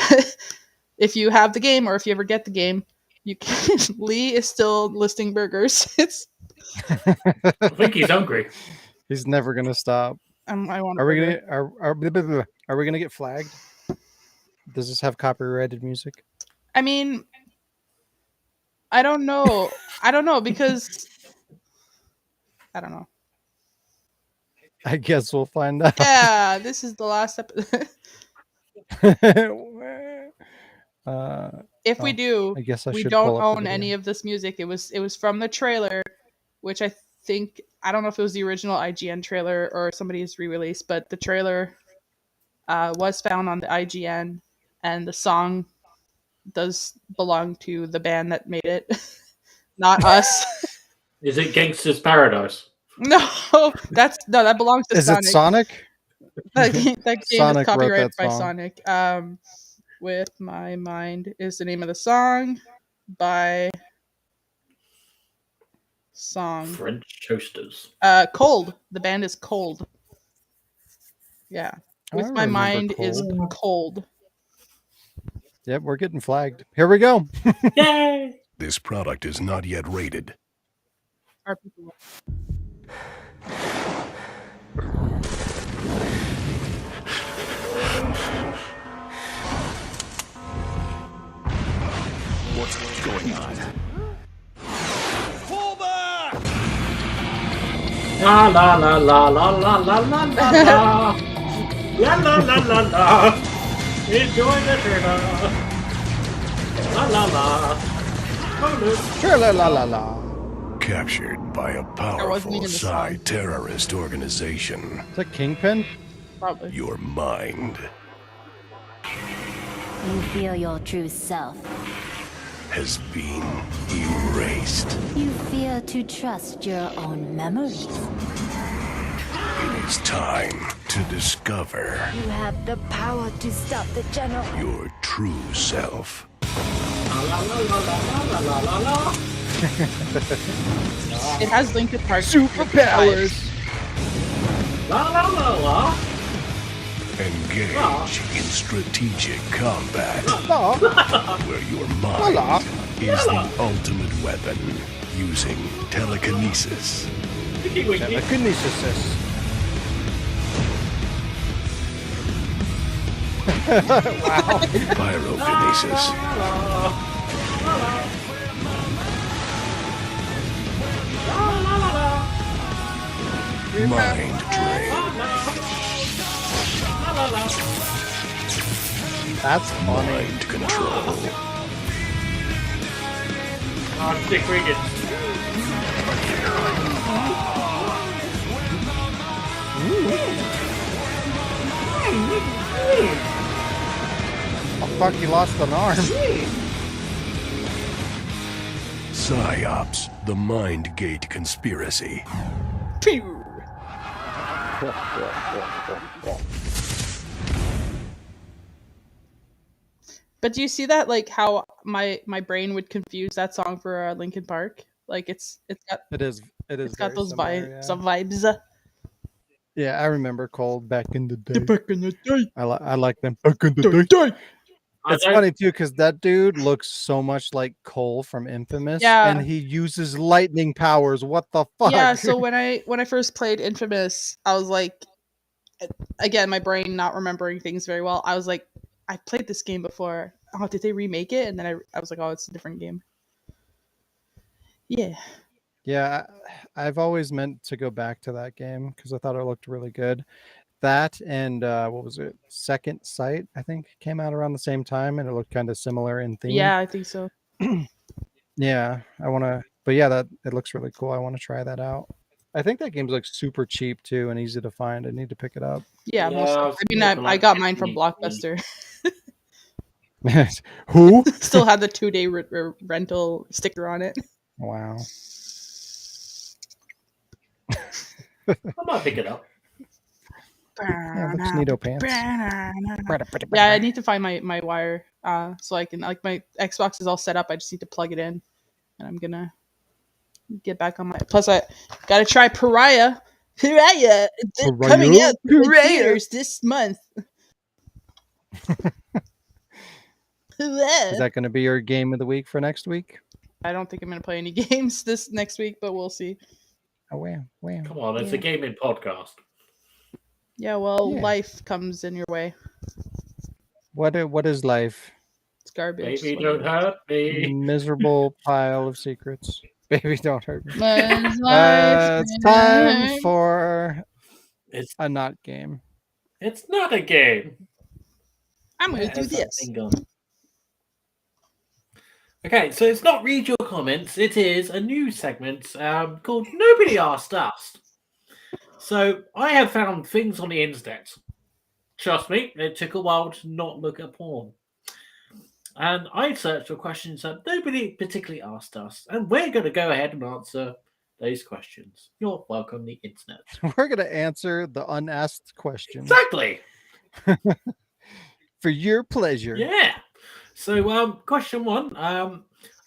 if you have the game or if you ever get the game, you can. Lee is still listing burgers. I think he's hungry. He's never gonna stop. Are we gonna get flagged? Does this have copyrighted music? I mean, I don't know because I don't know. I guess we'll find out. Yeah, this is the last episode. If we do, I guess we don't own any of this music. It was from the trailer, which I think, I don't know if it was the original IGN trailer or somebody's re-release, but the trailer was found on the IGN, and the song does belong to the band that made it, not us. Is it Gangsta's Paradise? No, that belongs to Is Sonic. It Sonic? That game Sonic is copyrighted wrote that by song. Sonic. with my mind is the name of the song by French Toasters. Cold. The band is Cold. Yeah. With My Mind is Cold. Yep, we're getting flagged. Here we go. Yay! This product is not yet rated. Our people. What's going on? Pull back! La la la la la la la la la la la la la la. Enjoy the trailer. La la la. Tra la la la. Captured by a powerful Psi-terrorist organization. Is that Kingpin? Probably. Your mind You feel your true self. has been erased. You fear to trust your own memories. It is time to discover You have the power to stop the general. your true self. La la la la la la la la. It has Linkin Park superpowers. La la la la. Engage in strategic combat, La. where your mind La. is the ultimate weapon, using telekinesis. Telekinesis. Wow. Pyrokinesis. Mind drain. That's funny. Mind control. Dick Wiggins. Oh fuck, he lost an arm. PsyOps, the Mind Gate Conspiracy. But do you see that, like how my brain would confuse that song for Linkin Park? Like it's got it's got those similar, vibes, some vibes. Yeah, I remember Cold back in the day. Back in the day. I like them back in the day. It's funny too because that dude looks so much like Cole from Infamous, Yeah. and he uses lightning powers. What the fuck? Yeah, so when I first played Infamous, I was like, again, my brain not remembering things very well. I was like, I played this game before. Oh, did they remake it? And then I was like, oh, it's a different game. Yeah. Yeah, I've always meant to go back to that game because I thought it looked really good. That and what was it? Second Sight, I think, came out around the same time, and it looked kind of similar in theme. Yeah, I think so. Yeah, I want to, but yeah, that it looks really cool. I want to try that out. I think that game's like super cheap too and easy to find. I need to pick it up. Yeah, I got mine from Blockbuster. Who? Still had the 2-day rental sticker on it. Wow. I might pick it up. Yeah, looks neato pants. Yeah, I need to find my wire so I can, like, my Xbox is all set up. I just need to plug it in, and I'm gonna get back on my. Plus, I gotta try Pariah. Pariah, coming out in theaters this month. Is that going to be your game of the week for next week? I don't think I'm going to play any games this next week, but we'll see. Oh, wow. Come on, it's a gaming podcast. Yeah, well, life comes in your way. What is life? It's garbage. Baby, don't hurt me. Miserable pile of secrets. Baby, don't hurt me. It's time for a not game. It's not a game. I'm going to do this. Okay, so it's not read your comments. It is a new segment called Nobody Asked Us. So I have found things on the internet. Trust me, it took a while to not look at porn. And I searched for questions that nobody particularly asked us. And we're going to go ahead and answer those questions. You're welcome, the internet. We're going to answer the unasked questions. Exactly. For your pleasure. Yeah. So, question one: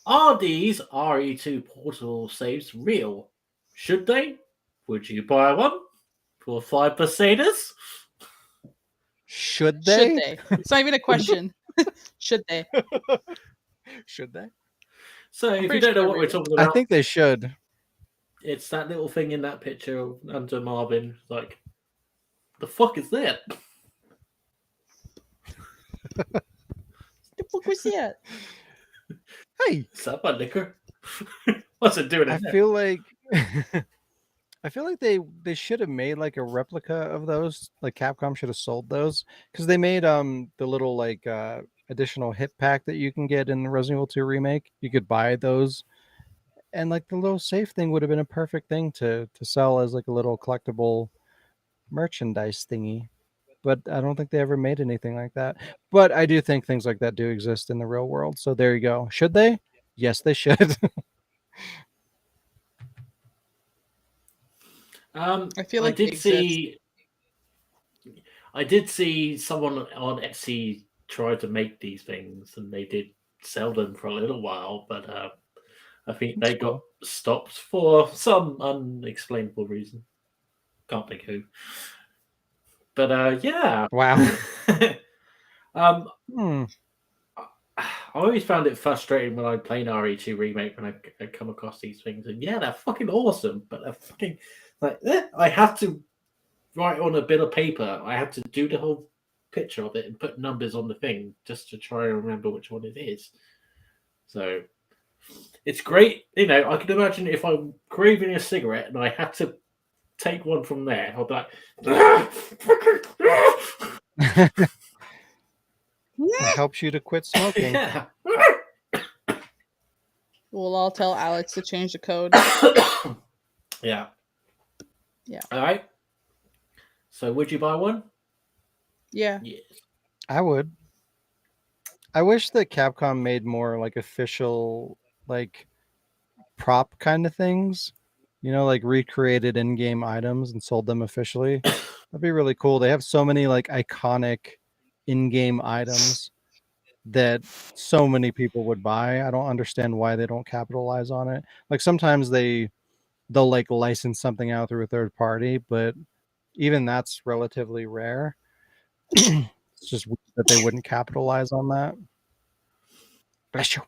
are these RE2 portal saves real? Should they? Would you buy one for 5 pesetas? Should Should they? they? It's not even a question. Should they? Should they? So, I'm if you pretty don't know sure what we're they're talking I about, think they should. it's that little thing in that picture under Marvin. Like, the fuck is that? The fuck was that? Hey, Is that my liquor? What's it doing I in there? feel like I feel like they should have made like a replica of those. Like Capcom should have sold those because they made the little like additional hit pack that you can get in the Resident Evil 2 remake. You could buy those, and like the little safe thing would have been a perfect thing to sell as like a little collectible merchandise thingy. But I don't think they ever made anything like that. But I do think things like that do exist in the real world. So there you go. Should they? Yes, they should. I feel I like they did exist. see someone on Etsy try to make these things, and they did sell them for a little while, but I think they got stopped for some unexplainable reason. Can't think who. But yeah. Wow. I always found it frustrating when I play an RE2 remake when I come across these things, and yeah, they're fucking awesome, but they're fucking like I have to write on a bit of paper. I have to do the whole picture of it and put numbers on the thing just to try and remember which one it is. So it's great. You know, I can imagine if I'm craving a cigarette and I had to take one from there, I'll be like, It helps you to quit smoking. yeah. We'll all tell Alex to change the code. Yeah. Yeah. All right. So would you buy one? Yeah. Yes. I would. I wish that Capcom made more like official like prop kind of things. You know, like recreated in-game items and sold them officially. That'd be really cool. They have so many like iconic in-game items that so many people would buy. I don't understand why they don't capitalize on it. Like sometimes they'll like license something out through a third party, but even that's relatively rare. It's just weird that they wouldn't capitalize on that. Bless you.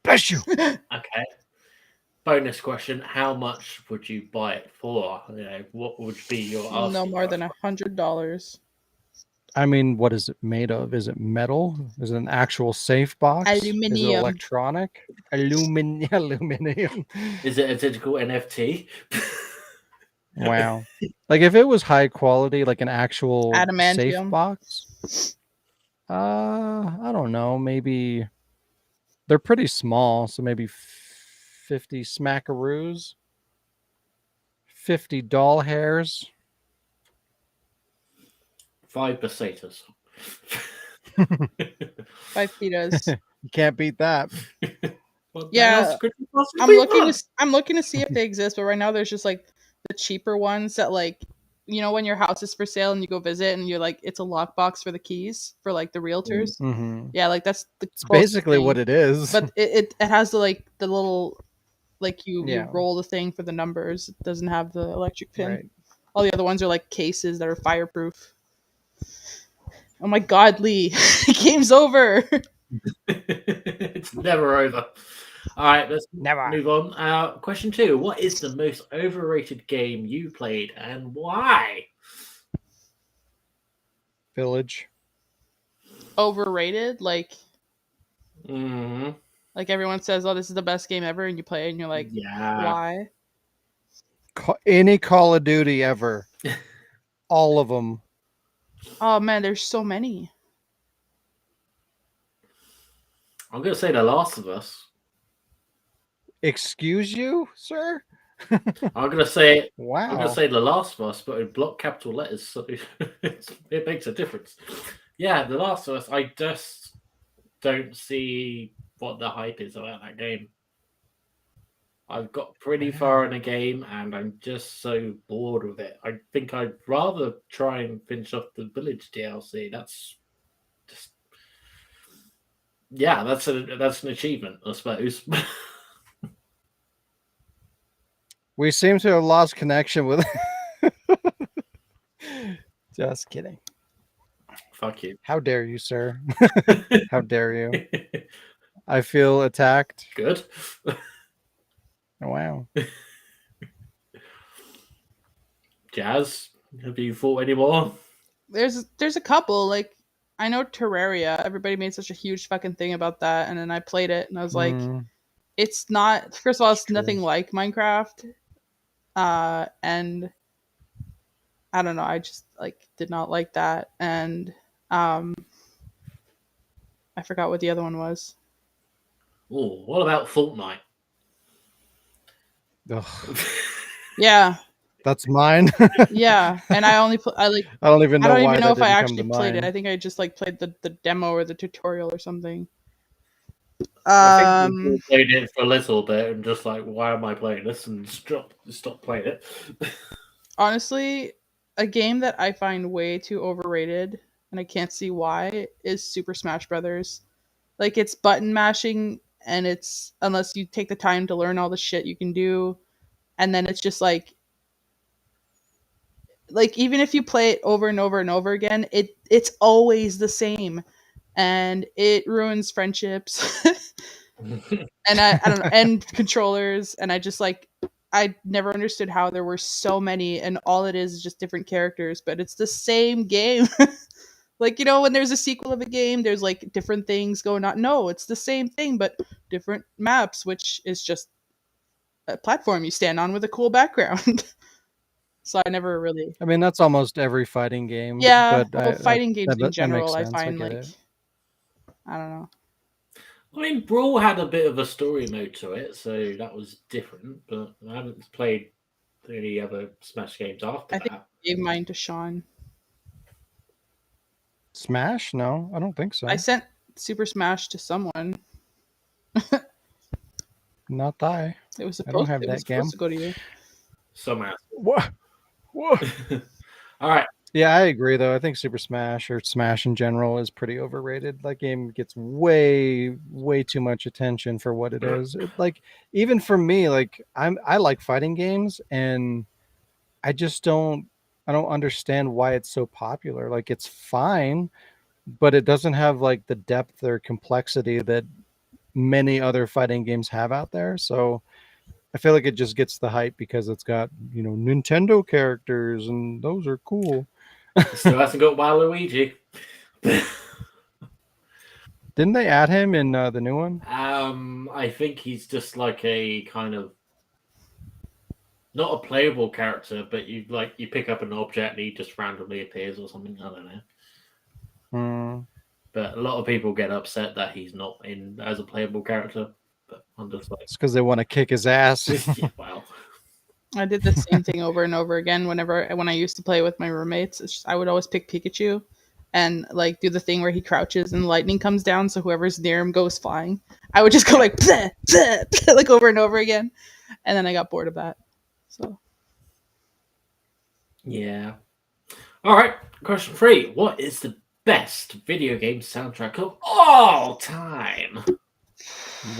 Bless you. Okay. Bonus question: how much would you buy it for? You know, what would be your asking No more than price? $100. I mean, what is it made of? Is it metal? Is it an actual safe box? Is it Aluminium. electronic? Aluminium. Is it a digital NFT? Wow. Like if it was high quality, like an actual safe Adamantium. box, I don't know. Maybe they're pretty small, so maybe 50 smackaroos, 50 doll hairs. 5 pesetas. 5 pitas. You can't beat that. What Yeah, else could you possibly want? I'm looking to see if they exist, but right now there's just like the cheaper ones that like when your house is for sale and you go visit and you're like it's a lockbox for the keys for like the realtors. Mhm. Yeah, like that's the It's closest basically thing. what it is. But it has the like the little like you Yeah. roll the thing for the numbers. It doesn't have the electric pin. Right. All the other ones are like cases that are fireproof. Oh my god, Lee. Game's over. It's never over. All right, let's move on. Question 2. What is the most overrated game you played and why? Village. Overrated? Like Mm-hmm. like everyone says, oh, this is the best game ever, and you play it and you're like, Yeah. why? Any Call of Duty ever. All of them. Oh man, there's so many. I'm going to say The Last of Us. Excuse you, sir? I'm going to say Wow. I'm going to say The Last of Us, but in block capital letters, so it makes a difference. Yeah, The Last of Us. I just don't see what the hype is about that game. I've got pretty far in the game, and I'm just so bored with it. I think I'd rather try and finish off the Village DLC. That's just Yeah, that's an achievement, I suppose. We seem to have lost connection with. Just kidding. Fuck you. How dare you, sir? How dare you? I feel attacked. Good. Wow. Jazz, have you thought any more? There's a couple, like I know Terraria. Everybody made such a huge fucking thing about that, and then I played it, and I was like, it's not. First of all, it's nothing like Minecraft, and I don't know. I just like did not like that, and I forgot what the other one was. Oh, what about Fortnite? Yeah, that's mine. Yeah, and I only I don't even know why that if I didn't come actually to played it. mind. I think I just like played the demo or the tutorial or something. I think we all played it for a little bit and just like, why am I playing this? And stop playing it. Honestly, a game that I find way too overrated, and I can't see why, is Super Smash Brothers. Like it's button mashing, and it's unless you take the time to learn all the shit you can do, and then it's just like even if you play it over and over and over again, it's always the same, and it ruins friendships. And I don't know, and controllers, and I just like I never understood how there were so many, and all it is just different characters, but it's the same game. Like, you know, when there's a sequel of a game, there's like different things going on. No, it's the same thing, but different maps, which is just a platform you stand on with a cool background. So I never really. I mean, that's almost every fighting game. Yeah, but well, fighting games in that general, makes I sense. find get like it. I don't know. I mean, Brawl had a bit of a story mode to it, so that was different. But I haven't played any other Smash games after I think that. I gave mine to Sean. Smash? No, I don't think so. I sent Super Smash to someone. Not I. It was I don't supposed. have It was that game. supposed to go to you. Somehow. What? What? All right. Yeah, I agree though. I think Super Smash or Smash in general is pretty overrated. That game gets way too much attention for what it is. Like even for me, like I like fighting games, and I just don't understand why it's so popular. Like it's fine, but it doesn't have like the depth or complexity that many other fighting games have out there. So I feel like it just gets the hype because it's got, Nintendo characters and those are cool. Still hasn't got Waluigi. Didn't they add him in the new one? I think he's just like a kind of not a playable character, but you pick up an object and he just randomly appears or something. I don't know. But a lot of people get upset that he's not in as a playable character. But I'm just like, it's because they want to kick his ass. Yeah, wow. I did the same thing over and over again when I used to play with my roommates. I would always pick Pikachu and like do the thing where he crouches and lightning comes down, so whoever's near him goes flying. I would just go like bleh, bleh, bleh, like over and over again, and then I got bored of that. So yeah. All right. Question 3: what is the best video game soundtrack of all time?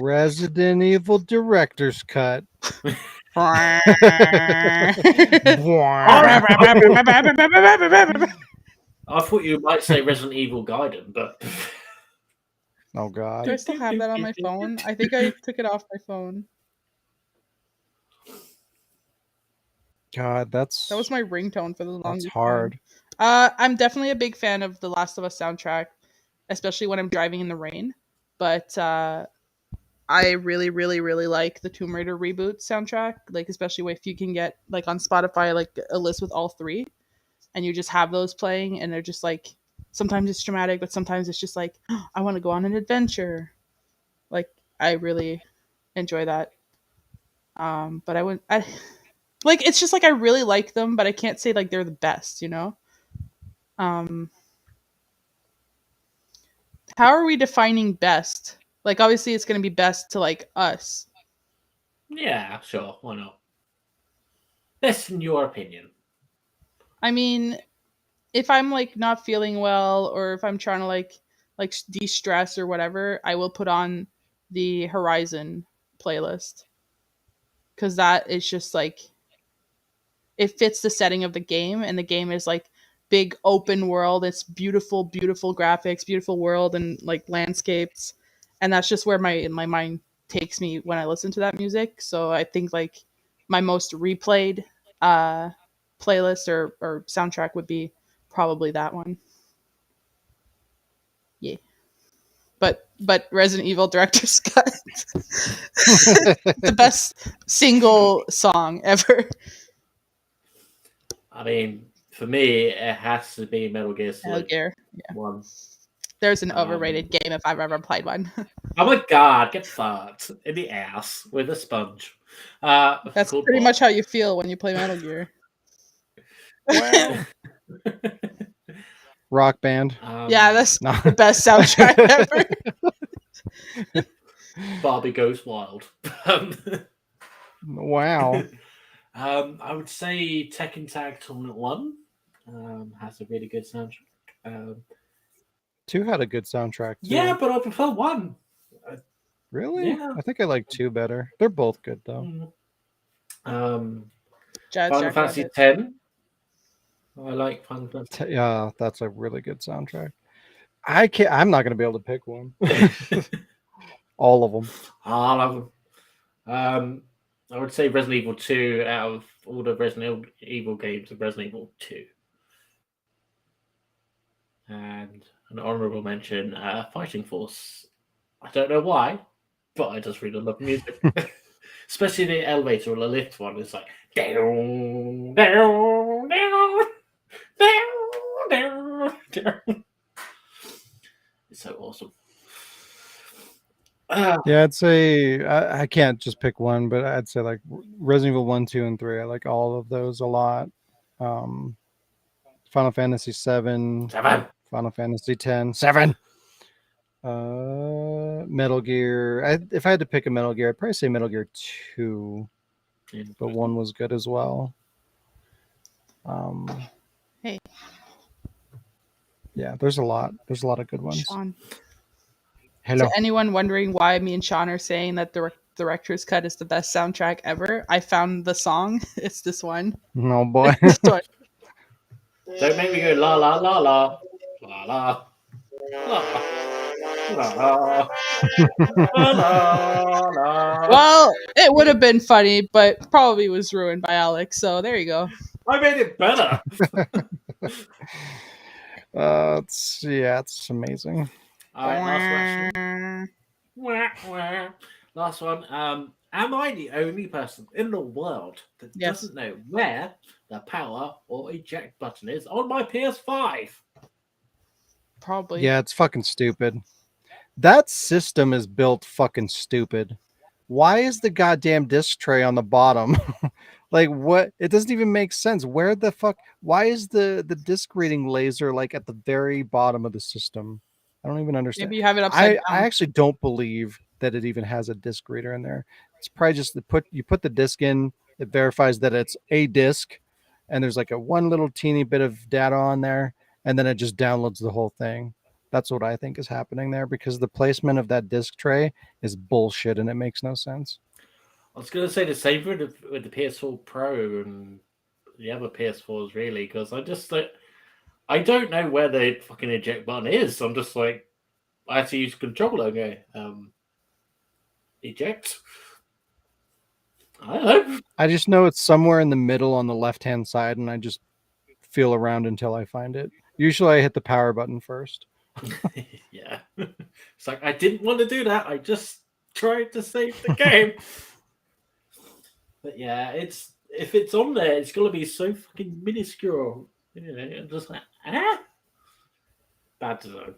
Resident Evil Director's Cut. I thought you might say Resident Evil Gaiden, but oh god. Do I still have that on my phone? I think I took it off my phone. God, that was my ringtone for the longest That's hard. time. I'm definitely a big fan of the Last of Us soundtrack, especially when I'm driving in the rain. But I really, really, really like the Tomb Raider reboot soundtrack. Like especially if you can get like on Spotify like a list with all three, and you just have those playing, and they're just like sometimes it's dramatic, but sometimes it's just like I want to go on an adventure. Like I really enjoy that. But I like it's just like I really like them, but I can't say like they're the best, you know? How are we defining best? Like obviously it's gonna be best to like us. yeah, sure, why not? Best in your opinion. I mean, if I'm like not feeling well, or if I'm trying to like like de-stress or whatever, I will put on the Horizon playlist, because that is just like, it fits the setting of the game, and the game is like big open world. It's beautiful, beautiful graphics, beautiful world, and like landscapes, and that's just where my mind takes me when I listen to that music. So I think like my most replayed playlist or soundtrack would be probably that one. Yeah. But Resident Evil Director's Cut, the best single song ever. I mean, for me, it has to be Metal Gear Solid. Metal Gear, yeah. 1. There's an overrated game if I've ever played one. Oh my god, get fucked in the ass with a sponge. That's pretty much how you feel when you play Metal Gear. Well, Rock Band. Yeah, that's the best soundtrack ever. Barbie Goes Wild. Wow. I would say Tekken Tag Tournament 1 has a really good soundtrack. 2 had a good soundtrack too. Yeah, but I prefer 1. Really? Yeah. I think I like 2 better. They're both good though. Final Fantasy X. I like Final Fantasy. Yeah, that's a really good soundtrack. I'm not going to be able to pick one. All of them. All of them. I would say Resident Evil 2 out of all the Resident Evil games of Resident Evil 2. And an honorable mention, Fighting Force. I don't know why, but I just really love music. Especially the elevator or the lift one. It's like down, down, down, down, down, down. It's so awesome. Yeah, I'd say I can't just pick one, but I'd say like Resident Evil 1, 2, and 3. I like all of those a lot. Final Fantasy 7. Final Fantasy 10. 7. Metal Gear. If I had to pick a Metal Gear, I'd probably say Metal Gear 2. But 1 was good as well. Hey. Yeah, there's a lot. There's a lot of good ones. Sean. Hello. To anyone wondering why me and Sean are saying that the Director's Cut is the best soundtrack ever, I found the song. It's this one. Oh boy. This one. Don't make me go la la la la la la la la la la. Well, it would have been funny, but probably was ruined by Alex. So there you go. I made it better. It's amazing. All right, last one. Am I the only person in the world that doesn't know where the power or eject button is on my PS5? Probably. Yeah, it's fucking stupid. That system is built fucking stupid. Why is the goddamn disc tray on the bottom? Like, what? It doesn't even make sense. Where the fuck? Why is the disc reading laser like at the very bottom of the system? I don't even understand. Maybe you have it upside down. I actually don't believe that it even has a disc reader in there. It's probably just you put the disc in, it verifies that it's a disc, and there's like one little teeny bit of data on there, and then it just downloads the whole thing. That's what I think is happening there, because the placement of that disc tray is bullshit and it makes no sense. I was going to say the same with the PS4 Pro and the other PS4s, really, because I don't know where the fucking eject button is. I'm just like, I have to use controller and go, eject. I don't know. I just know it's somewhere in the middle on the left-hand side, and I just feel around until I find it. Usually I hit the power button first. Yeah. It's like, I didn't want to do that. I just tried to save the game. But yeah, if it's on there, it's going to be so fucking minuscule. You know, just like, bad design.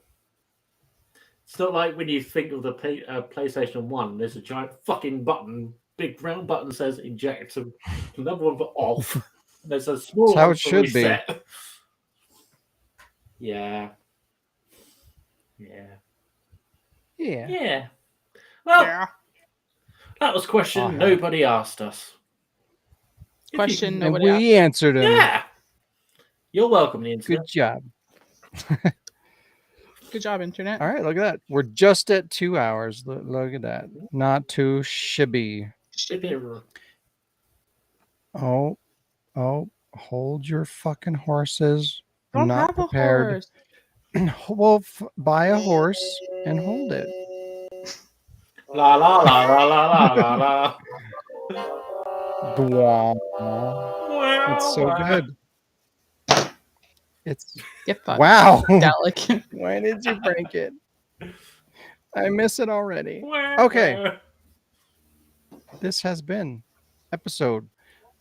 It's not like when you think of the PlayStation 1, there's a giant fucking button, big round button that says eject, and another one for off. There's a small That's how one it for should reset. be. Yeah. Yeah. Well, that was a question nobody asked us. Question And nobody we asked. answered them. Yeah. You're welcome, the internet. Good job. Good job, internet. All right, look at that. We're just at 2 hours. Look at that. Not too shibby. Oh, hold your fucking horses. I'm Don't not have prepared. a horse. Well, buy a horse and hold it. La la la la la la la. It's so good. It's Get fucked. wow. Dalek. Why did you break it? I miss it already. Okay. This has been episode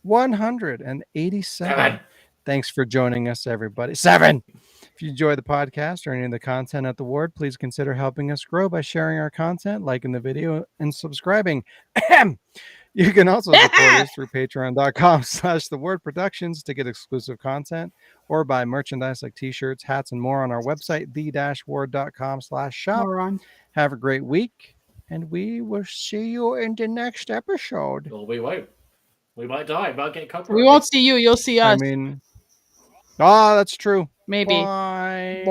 187. Thanks for joining us, everybody. 7. If you enjoy the podcast or any of the content at the Ward, please consider helping us grow by sharing our content, liking the video, and subscribing. You can also support us through patreon.com/thewordproductions to get exclusive content or buy merchandise like t-shirts, hats, and more on our website, the-ward.com/shop. Have a great week, and we will see you in the next episode. Well, we won't. We might die. We might get copyrighted. We won't see you. You'll see us. I mean, that's true. Maybe. Bye.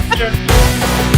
Bye.